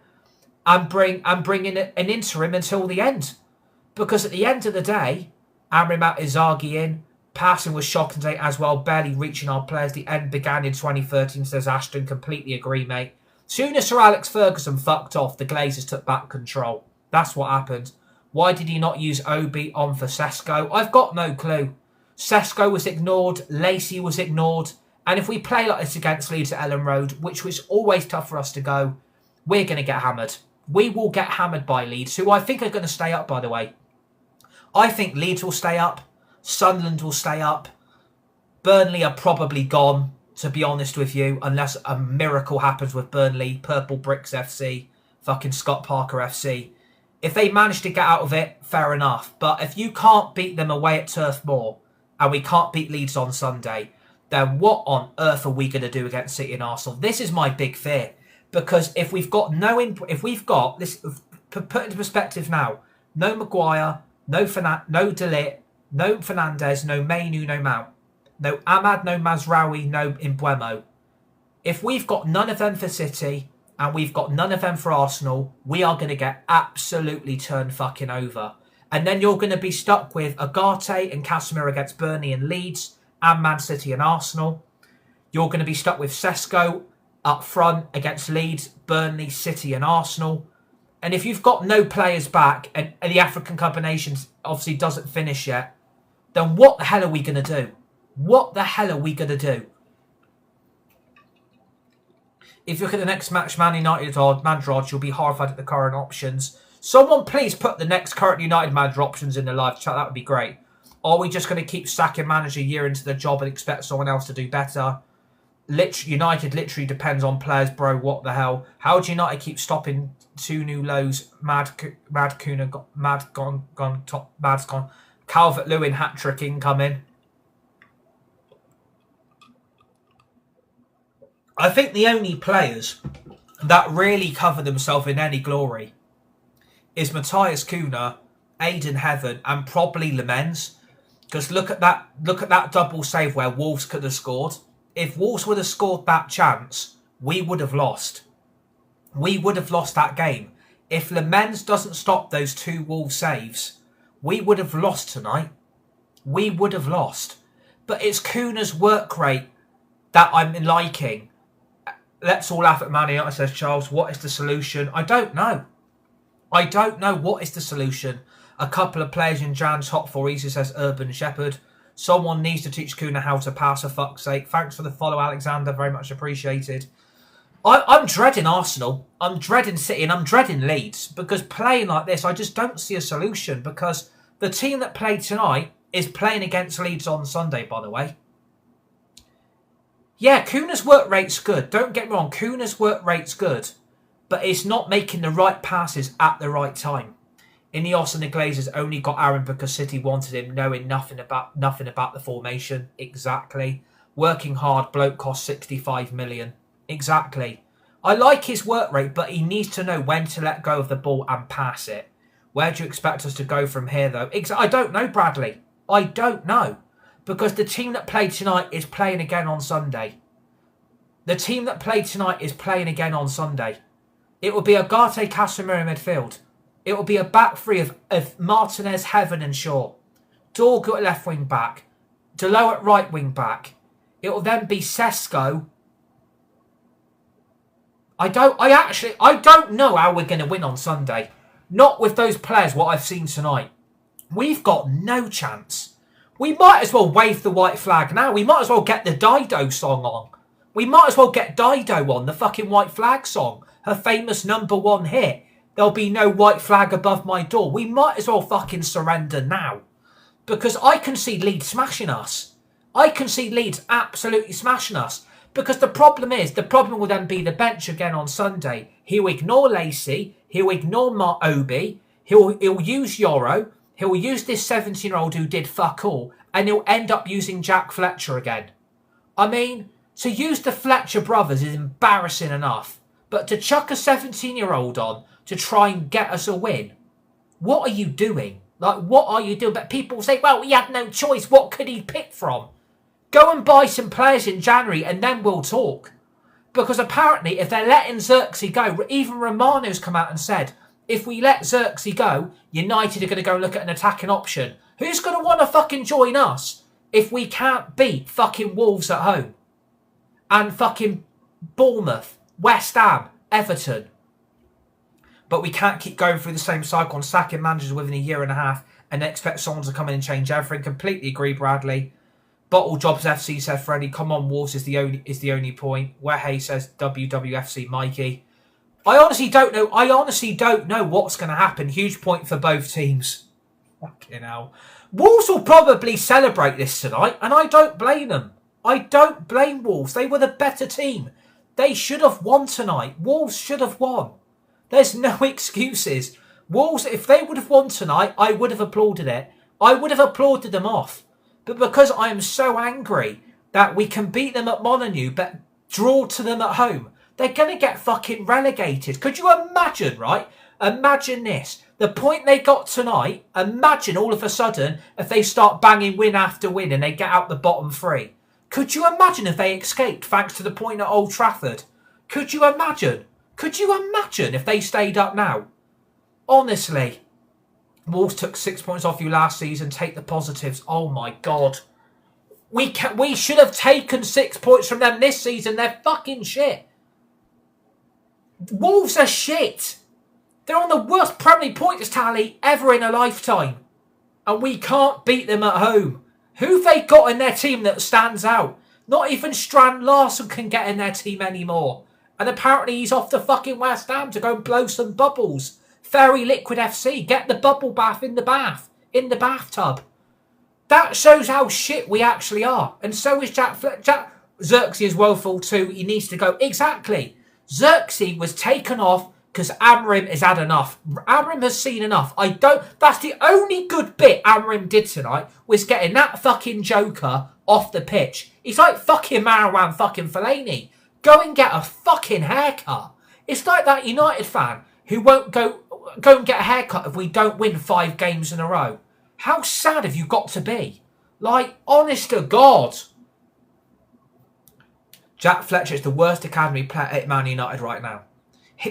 A: and bring in an interim until the end, because at the end of the day, Amorim out Zirkzee in. Passing was shocking today as well, barely reaching our players. The end began in 2013, says Ashton. Completely agree, mate. Soon as Sir Alex Ferguson fucked off, the Glazers took back control. That's what happened. Why did he not use Obi on for Sesko? I've got no clue. Sesko was ignored. Lacey was ignored. And if we play like this against Leeds at Ellen Road, which was always tough for us to go, we're going to get hammered. We will get hammered by Leeds, who I think are going to stay up, by the way. I think Leeds will stay up. Sunderland will stay up. Burnley are probably gone, to be honest with you, unless a miracle happens with Burnley, Purple Bricks FC, fucking Scott Parker FC. If they manage to get out of it, fair enough. But if you can't beat them away at Turf Moor, and we can't beat Leeds on Sunday, then what on earth are we going to do against City and Arsenal? This is my big fear. Because if we've got this, put into perspective now, no Maguire, no Delit, no Fernandes, no Mainu, no Mount. No Ahmad, no Mazraoui, no Mbuemo. If we've got none of them for City and we've got none of them for Arsenal, we are going to get absolutely turned fucking over. And then you're going to be stuck with Ugarte and Casemiro against Burnley and Leeds and Man City and Arsenal. You're going to be stuck with Sesko up front against Leeds, Burnley, City and Arsenal. And if you've got no players back and the African Cup of Nations obviously doesn't finish yet, then what the hell are we going to do? What the hell are we going to do? If you look at the next match, Man United or Mandrod, you'll be horrified at the current options. Someone please put the next current United manager options in the live chat. That would be great. Or are we just going to keep sacking manager a year into the job and expect someone else to do better? United literally depends on players, bro. What the hell? How do United keep stopping two new lows? Mad's gone. Calvert-Lewin hat-trick incoming. I think the only players that really cover themselves in any glory is Matthias Cunha, Aiden Heaven, and probably Lemens. Because look at that double save where Wolves could have scored. If Wolves would have scored that chance, we would have lost. We would have lost that game. If Lemens doesn't stop those two Wolves saves, we would have lost tonight. We would have lost. But it's Cunha's work rate that I'm liking. Let's all laugh at Man United, says Charles. What is the solution? I don't know. I don't know what is the solution. A couple of players in Jan's top four, easy, says Urban Shepherd. Someone needs to teach Cunha how to pass, for fuck's sake. Thanks for the follow, Alexander. Very much appreciated. I'm dreading Arsenal. I'm dreading City and I'm dreading Leeds. Because playing like this, I just don't see a solution. Because the team that played tonight is playing against Leeds on Sunday, by the way. Yeah, Cunha's work rate's good. Don't get me wrong. Cunha's work rate's good. But it's not making the right passes at the right time. Ineos and the Glazers only got Aaron because City wanted him, knowing nothing about the formation. Exactly. Working hard, bloke cost 65 million. Exactly. I like his work rate, but he needs to know when to let go of the ball and pass it. Where do you expect us to go from here, though? I don't know, Bradley. I don't know. Because the team that played tonight is playing again on Sunday. The team that played tonight is playing again on Sunday. It will be a Ugarte, Casemiro midfield. It will be a back three of Martinez, Heaven and Shaw. Dorgu at left wing back. Delo at right wing back. It will then be Sesko. I don't know how we're going to win on Sunday. Not with those players, what I've seen tonight. We've got no chance. We might as well wave the white flag now. We might as well get the Dido song on. We might as well get Dido on, the fucking white flag song. Her famous #1 hit. There'll be no white flag above my door. We might as well fucking surrender now. Because I can see Leeds smashing us. I can see Leeds absolutely smashing us. Because the problem will then be the bench again on Sunday. He'll ignore Lacey. He'll ignore Obi. He'll use Yoro. He'll use this 17-year-old who did fuck all. And he'll end up using Jack Fletcher again. I mean, to use the Fletcher brothers is embarrassing enough. But to chuck a 17-year-old on to try and get us a win, what are you doing? Like, what are you doing? But people say, well, he had no choice. What could he pick from? Go and buy some players in January and then we'll talk. Because apparently, if they're letting Zirkzee go, even Romano's come out and said, if we let Zirkzee go, United are going to go look at an attacking option. Who's going to want to fucking join us if we can't beat fucking Wolves at home? And fucking Bournemouth, West Ham, Everton. But we can't keep going through the same cycle and sacking managers within a year and a half and then expect someone to come in and change everything. Completely agree, Bradley. Bottle Jobs FC said, Freddie, come on, Wolves is the only point. Wehe says WWFC Mikey. I honestly don't know. I honestly don't know what's going to happen. Huge point for both teams. Fucking hell. Wolves will probably celebrate this tonight, and I don't blame them. I don't blame Wolves. They were the better team. They should have won tonight. Wolves should have won. There's no excuses. Wolves, if they would have won tonight, I would have applauded it. I would have applauded them off. But because I am so angry that we can beat them at Molineux, but draw to them at home, they're going to get fucking relegated. Could you imagine, right? Imagine this. The point they got tonight, imagine all of a sudden if they start banging win after win and they get out the bottom three. Could you imagine if they escaped thanks to the point at Old Trafford? Could you imagine? Could you imagine if they stayed up now? Honestly. Wolves took 6 points off you last season. Take the positives. Oh my God. We should have taken 6 points from them this season. They're fucking shit. Wolves are shit. They're on the worst Premier League points tally ever in a lifetime. And we can't beat them at home. Who've they got in their team that stands out? Not even Strand Larson can get in their team anymore. And apparently he's off to fucking West Ham to go and blow some bubbles. Fairy Liquid FC. Get the bubble bath in the bathtub. That shows how shit we actually are. And so is Jack Zirkzee is woeful too. He needs to go. Exactly. Zirkzee was taken off because Amorim has had enough. Amorim has seen enough. That's the only good bit Amorim did tonight, was getting that fucking joker off the pitch. He's like fucking Marwan fucking Fellaini. Go and get a fucking haircut. It's like that United fan who won't go and get a haircut if we don't win 5 games in a row. How sad have you got to be? Like, honest to God. Jack Fletcher is the worst academy player at Man United right now.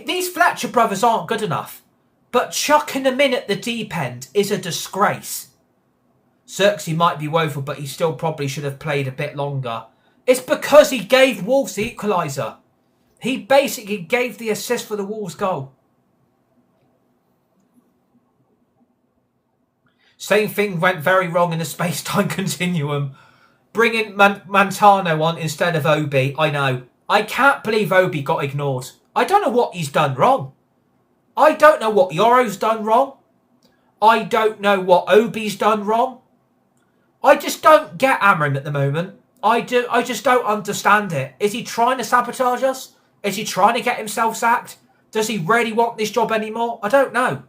A: These Fletcher brothers aren't good enough. But chucking them in at the deep end is a disgrace. Zirkzee might be woeful, but he still probably should have played a bit longer. It's because he gave Wolves the equaliser. He basically gave the assist for the Wolves goal. Same thing went very wrong in the space-time continuum. Bringing Montano on instead of Obi, I know. I can't believe Obi got ignored. I don't know what he's done wrong. I don't know what Yoro's done wrong. I don't know what Obi's done wrong. I just don't get Amorim at the moment. I just don't understand it. Is he trying to sabotage us? Is he trying to get himself sacked? Does he really want this job anymore? I don't know.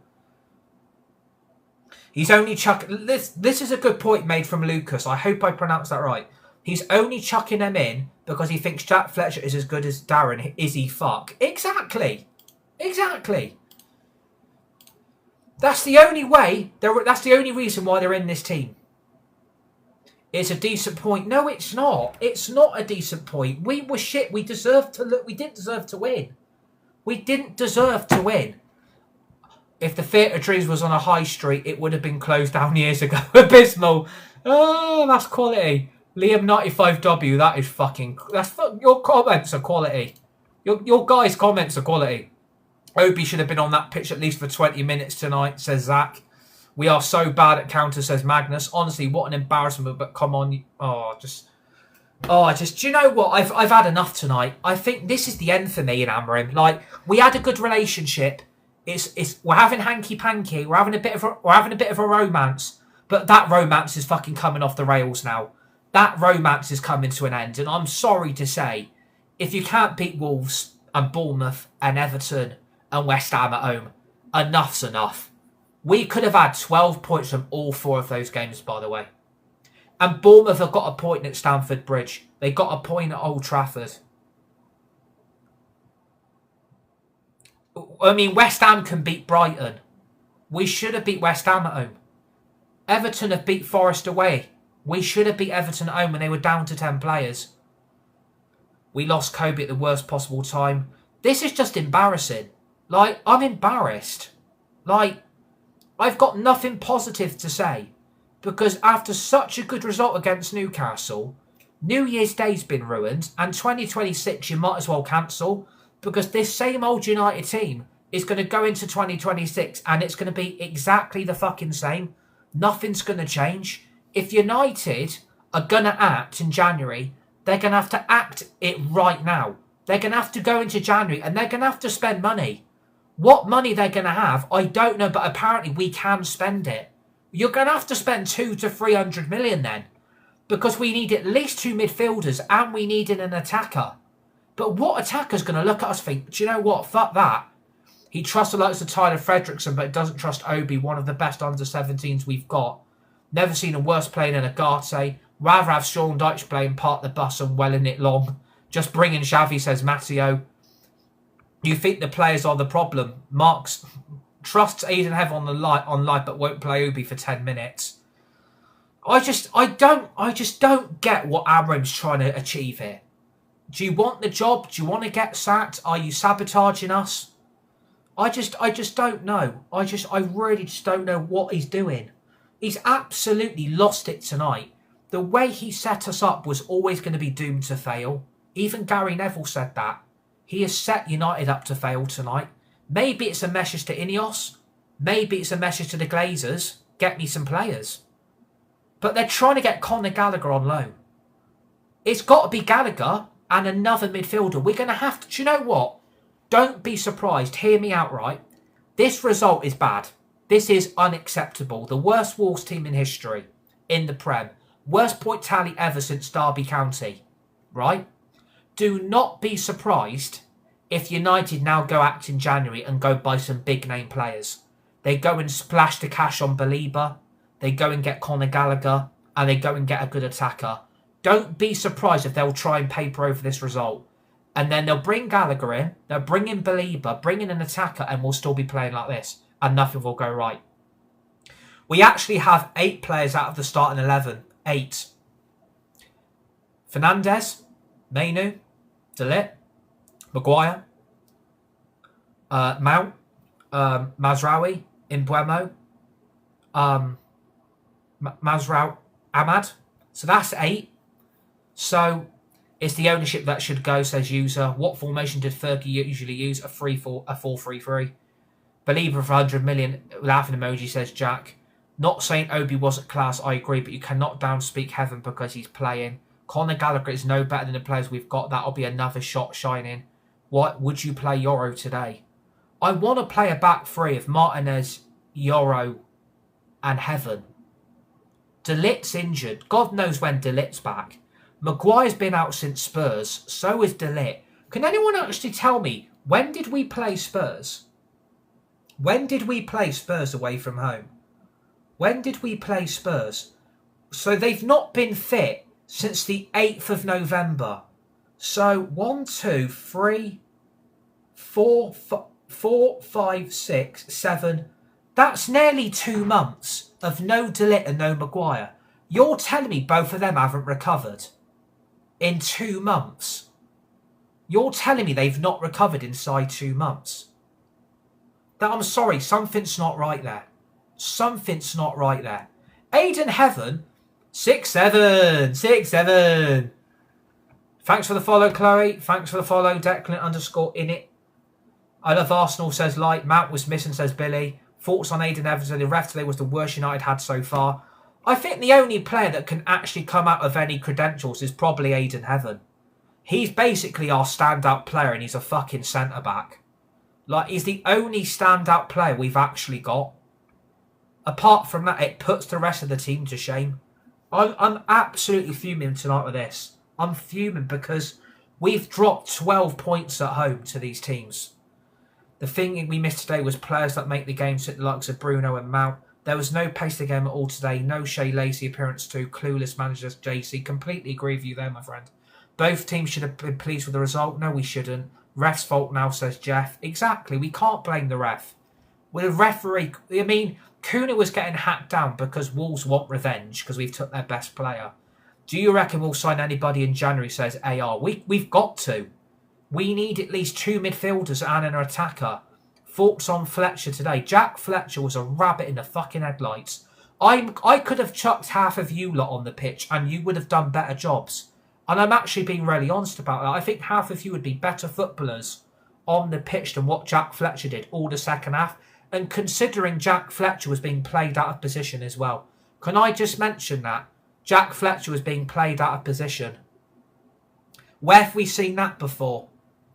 A: He's only chucking... This is a good point made from Lucas. I hope I pronounced that right. He's only chucking them in because he thinks Jack Fletcher is as good as Darren. Is he fuck? Exactly. Exactly. That's the only way. That's the only reason why they're in this team. It's a decent point. No, it's not. It's not a decent point. We were shit. We deserved to look. We didn't deserve to win. We didn't deserve to win. If the Theatre Dreams was on a high street, it would have been closed down years ago. Abysmal. Oh, that's quality. Liam 95W, that is fucking... your comments are quality. Your guys' comments are quality. Obi should have been on that pitch at least for 20 minutes tonight, says Zach. We are so bad at counter, says Magnus. Honestly, what an embarrassment, but come on. Do you know what? I've had enough tonight. I think this is the end for me and Amorim. Like, we had a good relationship. We're having hanky-panky. We're having a bit of a romance. But that romance is fucking coming off the rails now. That romance is coming to an end. And I'm sorry to say, if you can't beat Wolves and Bournemouth and Everton and West Ham at home, enough's enough. We could have had 12 points from all 4 of those games, by the way. And Bournemouth have got a point at Stamford Bridge. They got a point at Old Trafford. I mean, West Ham can beat Brighton. We should have beat West Ham at home. Everton have beat Forest away. We should have beat Everton at home when they were down to 10 players. We lost Kobe at the worst possible time. This is just embarrassing. Like, I'm embarrassed. Like, I've got nothing positive to say. Because after such a good result against Newcastle, New Year's Day's been ruined, and 2026 you might as well cancel, because this same old United team is going to go into 2026 and it's going to be exactly the fucking same. Nothing's going to change. If United are going to act in January, they're going to have to act it right now. They're going to have to go into January and they're going to have to spend money. What money they're going to have, I don't know, but apparently we can spend it. You're going to have to spend 200 to 300 million then, because we need at least 2 midfielders and we needed an attacker. But what attacker's going to look at us and think, do you know what, fuck that. He trusts the likes of Tyler Fredrickson, but doesn't trust Obi, one of the best under-17s we've got. Never seen a worse player than Agate. Rather have Sean Dyche playing part the bus and welling it long. Just bring in Xavi, says Matteo. You think the players are the problem? Marks trusts Aiden Hev on live, but won't play Obi for 10 minutes. I just don't get what Amorim's trying to achieve here. Do you want the job? Do you want to get sacked? Are you sabotaging us? I just don't know. I really just don't know what he's doing. He's absolutely lost it tonight. The way he set us up was always going to be doomed to fail. Even Gary Neville said that. He has set United up to fail tonight. Maybe it's a message to Ineos. Maybe it's a message to the Glazers. Get me some players. But they're trying to get Conor Gallagher on loan. It's got to be Gallagher and another midfielder. We're going to have to... Do you know what? Don't be surprised. Hear me out, right? This result is bad. This is unacceptable. The worst Wolves team in history in the Prem. Worst point tally ever since Derby County. Right? Do not be surprised if United now go act in January and go buy some big name players. They go and splash the cash on Belieber. They go and get Conor Gallagher. And they go and get a good attacker. Don't be surprised if they'll try and paper over this result. And then they'll bring Gallagher in. They'll bring in Belieber. Bring in an attacker. And we'll still be playing like this. And nothing will go right. We actually have 8 players out of the starting 11. 8. Fernandes. Mainu. De Ligt. Maguire. Mount. Mazraoui. Mbeumo. Mazraoui. Ahmad. So that's 8. So it's the ownership that should go, says user. What formation did Fergie usually use? A 4-3-3. Believer for 100 million. Laughing emoji, says Jack. Not saying Obi wasn't class, I agree, but you cannot downspeak Heaven because he's playing. Conor Gallagher is no better than the players we've got. That'll be another shot shining. What would you play Euro today? I want to play a back three of Martinez, Euro, and Heaven. De Ligt's injured. God knows when De Ligt's back. Maguire's been out since Spurs. So is De Ligt. Can anyone actually tell me, when did we play Spurs? When did we play Spurs away from home? When did we play Spurs? So they've not been fit since the 8th of November. So 1, 2, 3, 4, 5, 6, 7. That's nearly 2 months of no De Ligt and no Maguire. You're telling me both of them haven't recovered in 2 months? You're telling me they've not recovered inside 2 months? That, I'm sorry, something's not right there. Something's not right there. Aiden Heaven, 6-7. Thanks for the follow, Chloe. Thanks for the follow, Declan_init. I love Arsenal, says Light. Mount was missing, says Billy. Thoughts on Aiden Evans? The ref today was the worst United had so far. I think the only player that can actually come out of any credentials is probably Aiden Heaven. He's basically our standout player and he's a fucking centre-back. Like, he's the only standout player we've actually got. Apart from that, it puts the rest of the team to shame. I'm absolutely fuming tonight with this. I'm fuming because we've dropped 12 points at home to these teams. The thing we missed today was players that make the game, such the likes of Bruno and Mount. There was no pace to the game at all today. No Shea Lacey appearance too. Clueless managers, JC. Completely agree with you there, my friend. Both teams should have been pleased with the result. No, we shouldn't. Ref's fault now, says Jeff. Exactly. We can't blame the ref. With a referee, I mean, Kuna was getting hacked down because Wolves want revenge because we've took their best player. Do you reckon we'll sign anybody in January, says AR? We've got to. We need at least 2 midfielders and an attacker. Thoughts on Fletcher today? Jack Fletcher was a rabbit in the fucking headlights. I could have chucked half of you lot on the pitch and you would have done better jobs. And I'm actually being really honest about that. I think half of you would be better footballers on the pitch than what Jack Fletcher did all the second half. And considering Jack Fletcher was being played out of position as well. Can I just mention that? Jack Fletcher was being played out of position. Where have we seen that before?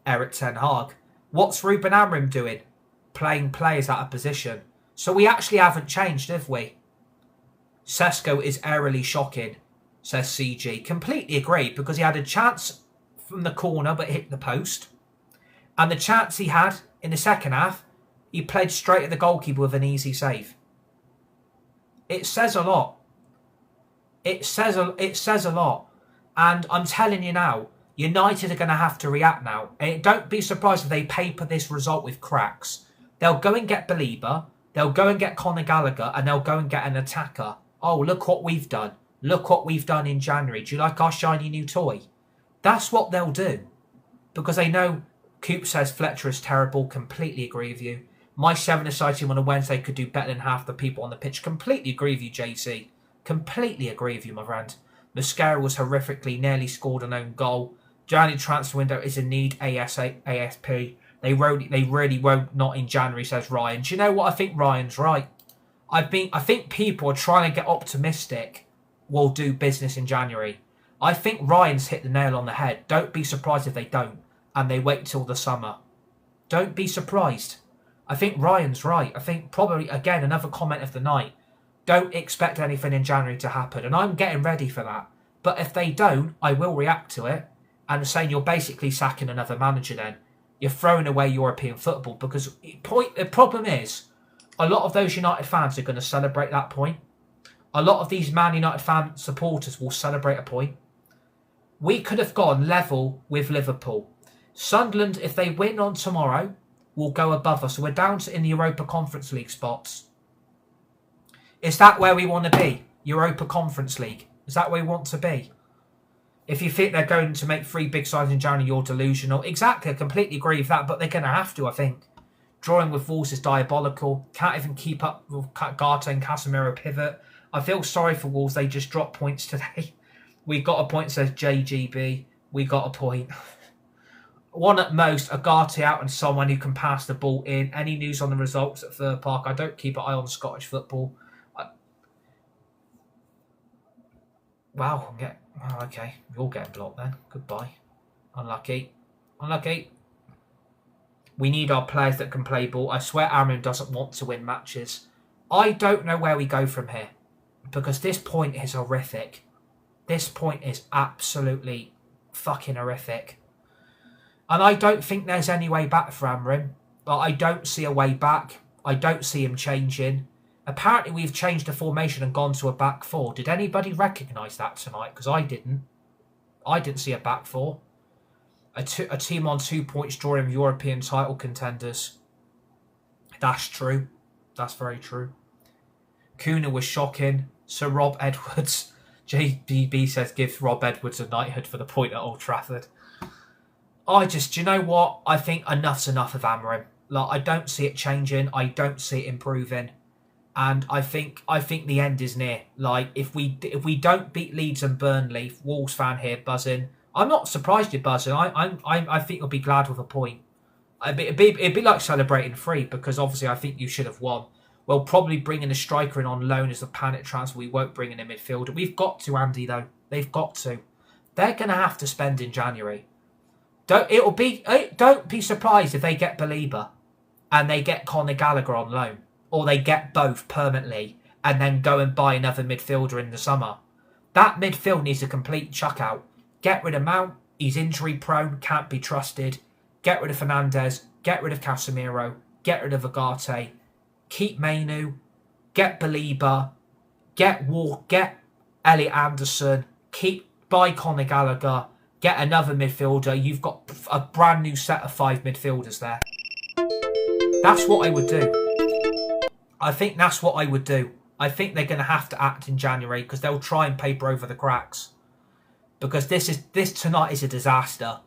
A: Eric Ten Hag. What's Ruben Amorim doing? Playing players out of position. So we actually haven't changed, have we? Sesko is airily shocking, says CG. Completely agree, because he had a chance from the corner but hit the post. And the chance he had in the second half, he played straight at the goalkeeper with an easy save. It says a lot. It says a lot. And I'm telling you now, United are going to have to react now. And don't be surprised if they paper this result with cracks. They'll go and get Belieber, they'll go and get Conor Gallagher, and they'll go and get an attacker. Oh, look what we've done. Look what we've done in January. Do you like our shiny new toy? That's what they'll do. Because they know Coop says Fletcher is terrible. Completely agree with you. My 7-a-side team on a Wednesday could do better than half the people on the pitch. Completely agree with you, JC. Completely agree with you, my friend. Mascara was horrifically, nearly scored an own goal. January transfer window is in need ASP. They really won't, not in January, says Ryan. Do you know what? I think Ryan's right. I think people are trying to get optimistic. We'll do business in January. I think Ryan's hit the nail on the head. Don't be surprised if they don't, and they wait till the summer. Don't be surprised. I think Ryan's right. I think probably, again, another comment of the night. Don't expect anything in January to happen, and I'm getting ready for that. But if they don't, I will react to it and saying you're basically sacking another manager then. You're throwing away European football because the problem is a lot of those United fans are going to celebrate that point. A lot of these Man United fan supporters will celebrate a point. We could have gone level with Liverpool. Sunderland, if they win on tomorrow, will go above us. So we're down to in the Europa Conference League spots. Is that where we want to be? Europa Conference League. Is that where we want to be? If you think they're going to make 3 big sides in January, you're delusional. Exactly, I completely agree with that, but they're going to have to, I think. Drawing with Wolves is diabolical. Can't even keep up with Garte and Casemiro pivot. I feel sorry for Wolves. They just dropped points today. We got a point, says JGB. We got a point. One at most, a Garte out and someone who can pass the ball in. Any news on the results at Fir Park? I don't keep an eye on Scottish football. Wow, okay. You're getting blocked then. Goodbye. Unlucky. We need our players that can play ball. I swear Amrin doesn't want to win matches. I don't know where we go from here. Because this point is horrific. This point is absolutely fucking horrific. And I don't think there's any way back for Amrin. But I don't see a way back. I don't see him changing. Apparently we've changed the formation and gone to a back 4. Did anybody recognise that tonight? Because I didn't. I didn't see a back 4. A team on 2 points drawing European title contenders. That's true. That's very true. Kuna was shocking. Sir Rob Edwards. JBB says give Rob Edwards a knighthood for the point at Old Trafford. Do you know what? I think enough's enough of Amorim. Like, I don't see it changing. I don't see it improving. And I think the end is near. Like, if we don't beat Leeds and Burnley, Wolves fan here buzzing. I'm not surprised you're buzzing. I think you'll be glad with a point. It'd be like celebrating 3 because obviously I think you should have won. We'll probably bring in a striker in on loan as a panic transfer. We won't bring in a midfielder. We've got to, Andy, though. They've got to. They're going to have to spend in January. Don't be surprised if they get Belieber and they get Conor Gallagher on loan. Or they get both permanently and then go and buy another midfielder in the summer. That midfield needs a complete chuck out. Get rid of Mount. He's injury prone. Can't be trusted. Get rid of Fernandes. Get rid of Casemiro. Get rid of Agate. Keep Mainu. Get Belieber. Get Elliot Anderson. Buy Conor Gallagher. Get another midfielder. You've got a brand new set of 5 midfielders there. That's what I would do. I think that's what I would do. I think they're going to have to act in January because they'll try and paper over the cracks. Because this tonight is a disaster.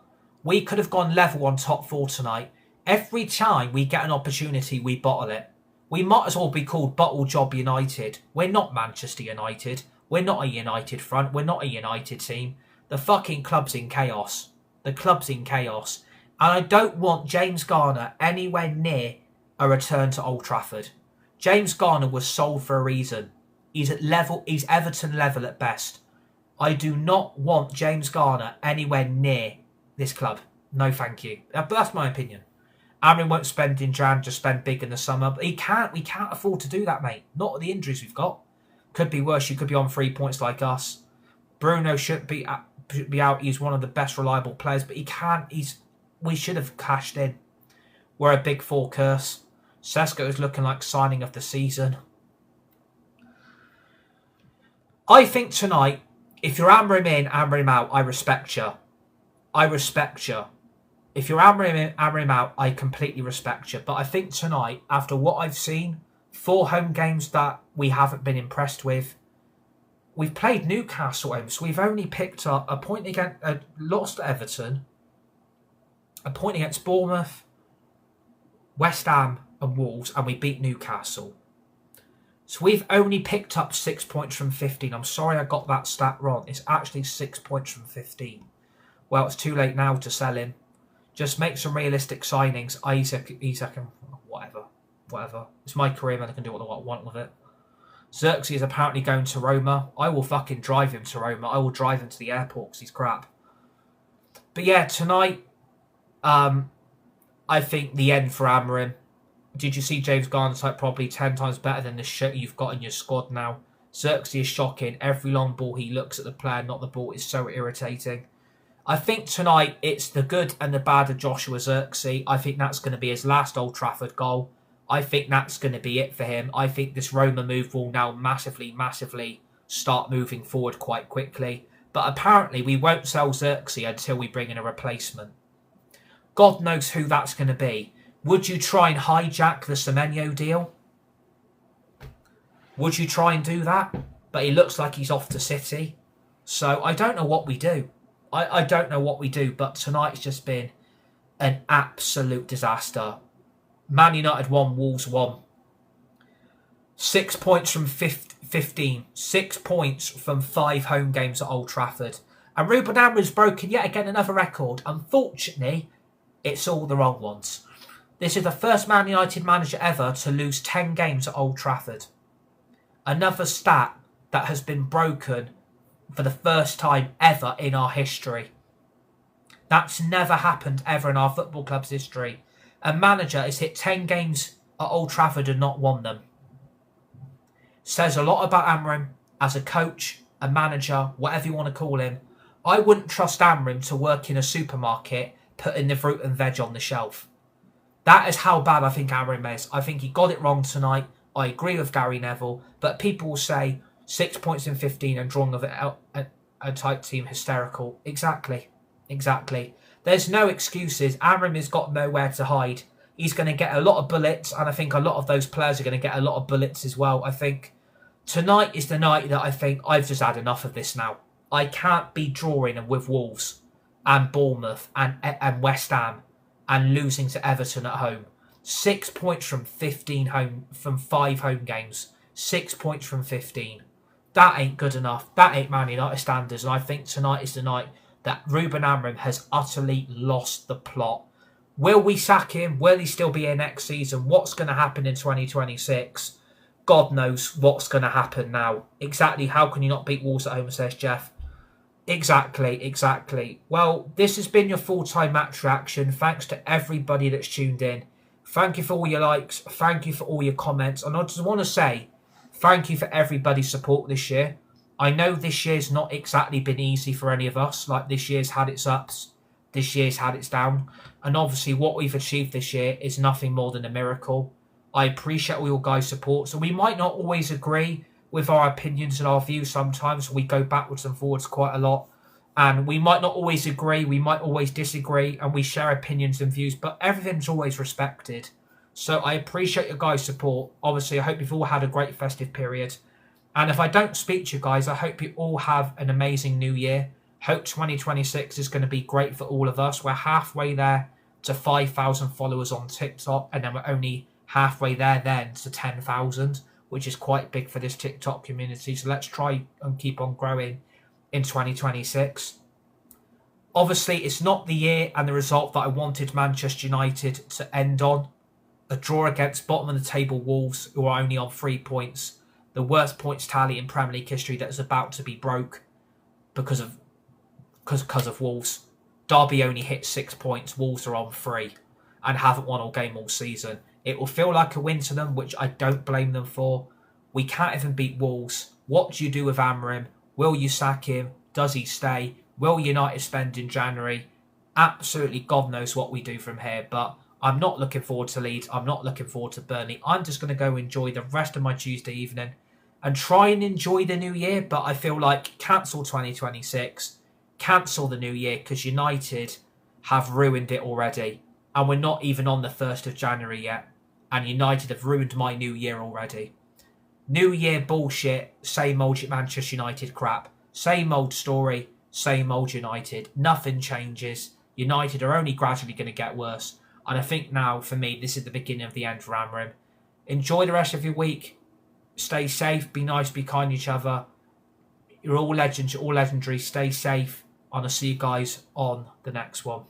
A: We could have gone level on top 4 tonight. Every time we get an opportunity, we bottle it. We might as well be called Bottle Job United. We're not Manchester United. We're not a United front. We're not a United team. The fucking club's in chaos. The club's in chaos. And I don't want James Garner anywhere near a return to Old Trafford. James Garner was sold for a reason. He's Everton level at best. I do not want James Garner anywhere near this club. No, thank you. But that's my opinion. Amrin won't spend in Jan, just spend big in the summer. But we can't afford to do that, mate. Not with the injuries we've got. Could be worse. You could be on 3 points like us. Bruno should be out. He's one of the best reliable players, but he can't. We should have cashed in. We're a big 4 curse. Sesko is looking like signing of the season. I think tonight, if you're Amrim in, Amrim out, I respect you. If you're Amrim in, Amrim out, I completely respect you. But I think tonight, after what I've seen, 4 home games that we haven't been impressed with, we've played Newcastle home, so we've only picked up a point against, lost to Everton, a point against Bournemouth, West Ham and Wolves, and we beat Newcastle. So we've only picked up 6 points from 15. I'm sorry I got that stat wrong. It's actually 6 points from 15. Well, it's too late now to sell him. Just make some realistic signings. Isaac and whatever. It's my career, man. I can do what I want with it. Zirkzee is apparently going to Roma. I will fucking drive him to Roma. I will drive him to the airport because he's crap. But yeah, tonight, I think the end for Amorim. Did you see James Garner probably 10 times better than the shit you've got in your squad now? Zirkzee is shocking. Every long ball he looks at the player, not the ball, is so irritating. I think tonight it's the good and the bad of Joshua Zirkzee. I think that's going to be his last Old Trafford goal. I think that's going to be it for him. I think this Roma move will now massively start moving forward quite quickly. But apparently we won't sell Zirkzee until we bring in a replacement. God knows who that's going to be. Would you try and hijack the Semenyo deal? Would you try and do that? But he looks like he's off to City. So I don't know what we do. I don't know what we do. But tonight's just been an absolute disaster. Man United won, Wolves won. 6 points from 15. 6 points from 5 home games at Old Trafford. And Ruben Amorim's broken yet again another record. Unfortunately, it's all the wrong ones. This is the first Man United manager ever to lose 10 games at Old Trafford. Another stat that has been broken for the first time ever in our history. That's never happened ever in our football club's history. A manager has hit 10 games at Old Trafford and not won them. Says a lot about Amorim as a coach, a manager, whatever you want to call him. I wouldn't trust Amorim to work in a supermarket putting the fruit and veg on the shelf. That is how bad I think Amorim is. I think he got it wrong tonight. I agree with Gary Neville. But people will say 6 points in 15 and drawing of a tight team hysterical. Exactly. There's no excuses. Amorim has got nowhere to hide. He's going to get a lot of bullets. And I think a lot of those players are going to get a lot of bullets as well. I think tonight is the night that I think I've just had enough of this now. I can't be drawing with Wolves and Bournemouth and West Ham and losing to Everton at home. 6 points from 5 home games. 6 points from 15. That ain't good enough. That ain't Man United standards. And I think tonight is the night that Ruben Amorim has utterly lost the plot. Will we sack him? Will he still be here next season? What's going to happen in 2026? God knows what's going to happen now. Exactly. How can you not beat Wolves at home, says Jeff. Exactly. Well, this has been your full-time match reaction. Thanks to everybody that's tuned in. Thank you for all your likes. Thank you for all your comments. And I just want to say thank you for everybody's support this year. I know this year's not exactly been easy for any of us. Like, this year's had its ups. This year's had its down. And obviously what we've achieved this year is nothing more than a miracle. I appreciate all your guys' support. So we might not always agree with our opinions and our views sometimes. We go backwards and forwards quite a lot. And we might not always agree. We might always disagree. And we share opinions and views. But everything's always respected. So I appreciate your guys' support. Obviously, I hope you've all had a great festive period. And if I don't speak to you guys, I hope you all have an amazing new year. Hope 2026 is going to be great for all of us. We're halfway there to 5,000 followers on TikTok. And then we're only halfway there then to 10,000. Which is quite big for this TikTok community. So let's try and keep on growing in 2026. Obviously, it's not the year and the result that I wanted Manchester United to end on. A draw against bottom of the table Wolves, who are only on 3 points. The worst points tally in Premier League history that is about to be broke because of Wolves. Derby only hit 6 points. Wolves are on 3 and haven't won all game all season. It will feel like a win to them, which I don't blame them for. We can't even beat Wolves. What do you do with Amorim? Will you sack him? Does he stay? Will United spend in January? Absolutely God knows what we do from here. But I'm not looking forward to Leeds. I'm not looking forward to Burnley. I'm just going to go enjoy the rest of my Tuesday evening and try and enjoy the new year. But I feel like cancel 2026. Cancel the new year because United have ruined it already. And we're not even on the 1st of January yet. And United have ruined my new year already. New Year bullshit, same old Manchester United crap. Same old story, same old United. Nothing changes. United are only gradually going to get worse. And I think now, for me, this is the beginning of the end for Amorim. Enjoy the rest of your week. Stay safe, be nice, be kind to each other. You're all legends, you're all legendary. Stay safe. And I'll see you guys on the next one.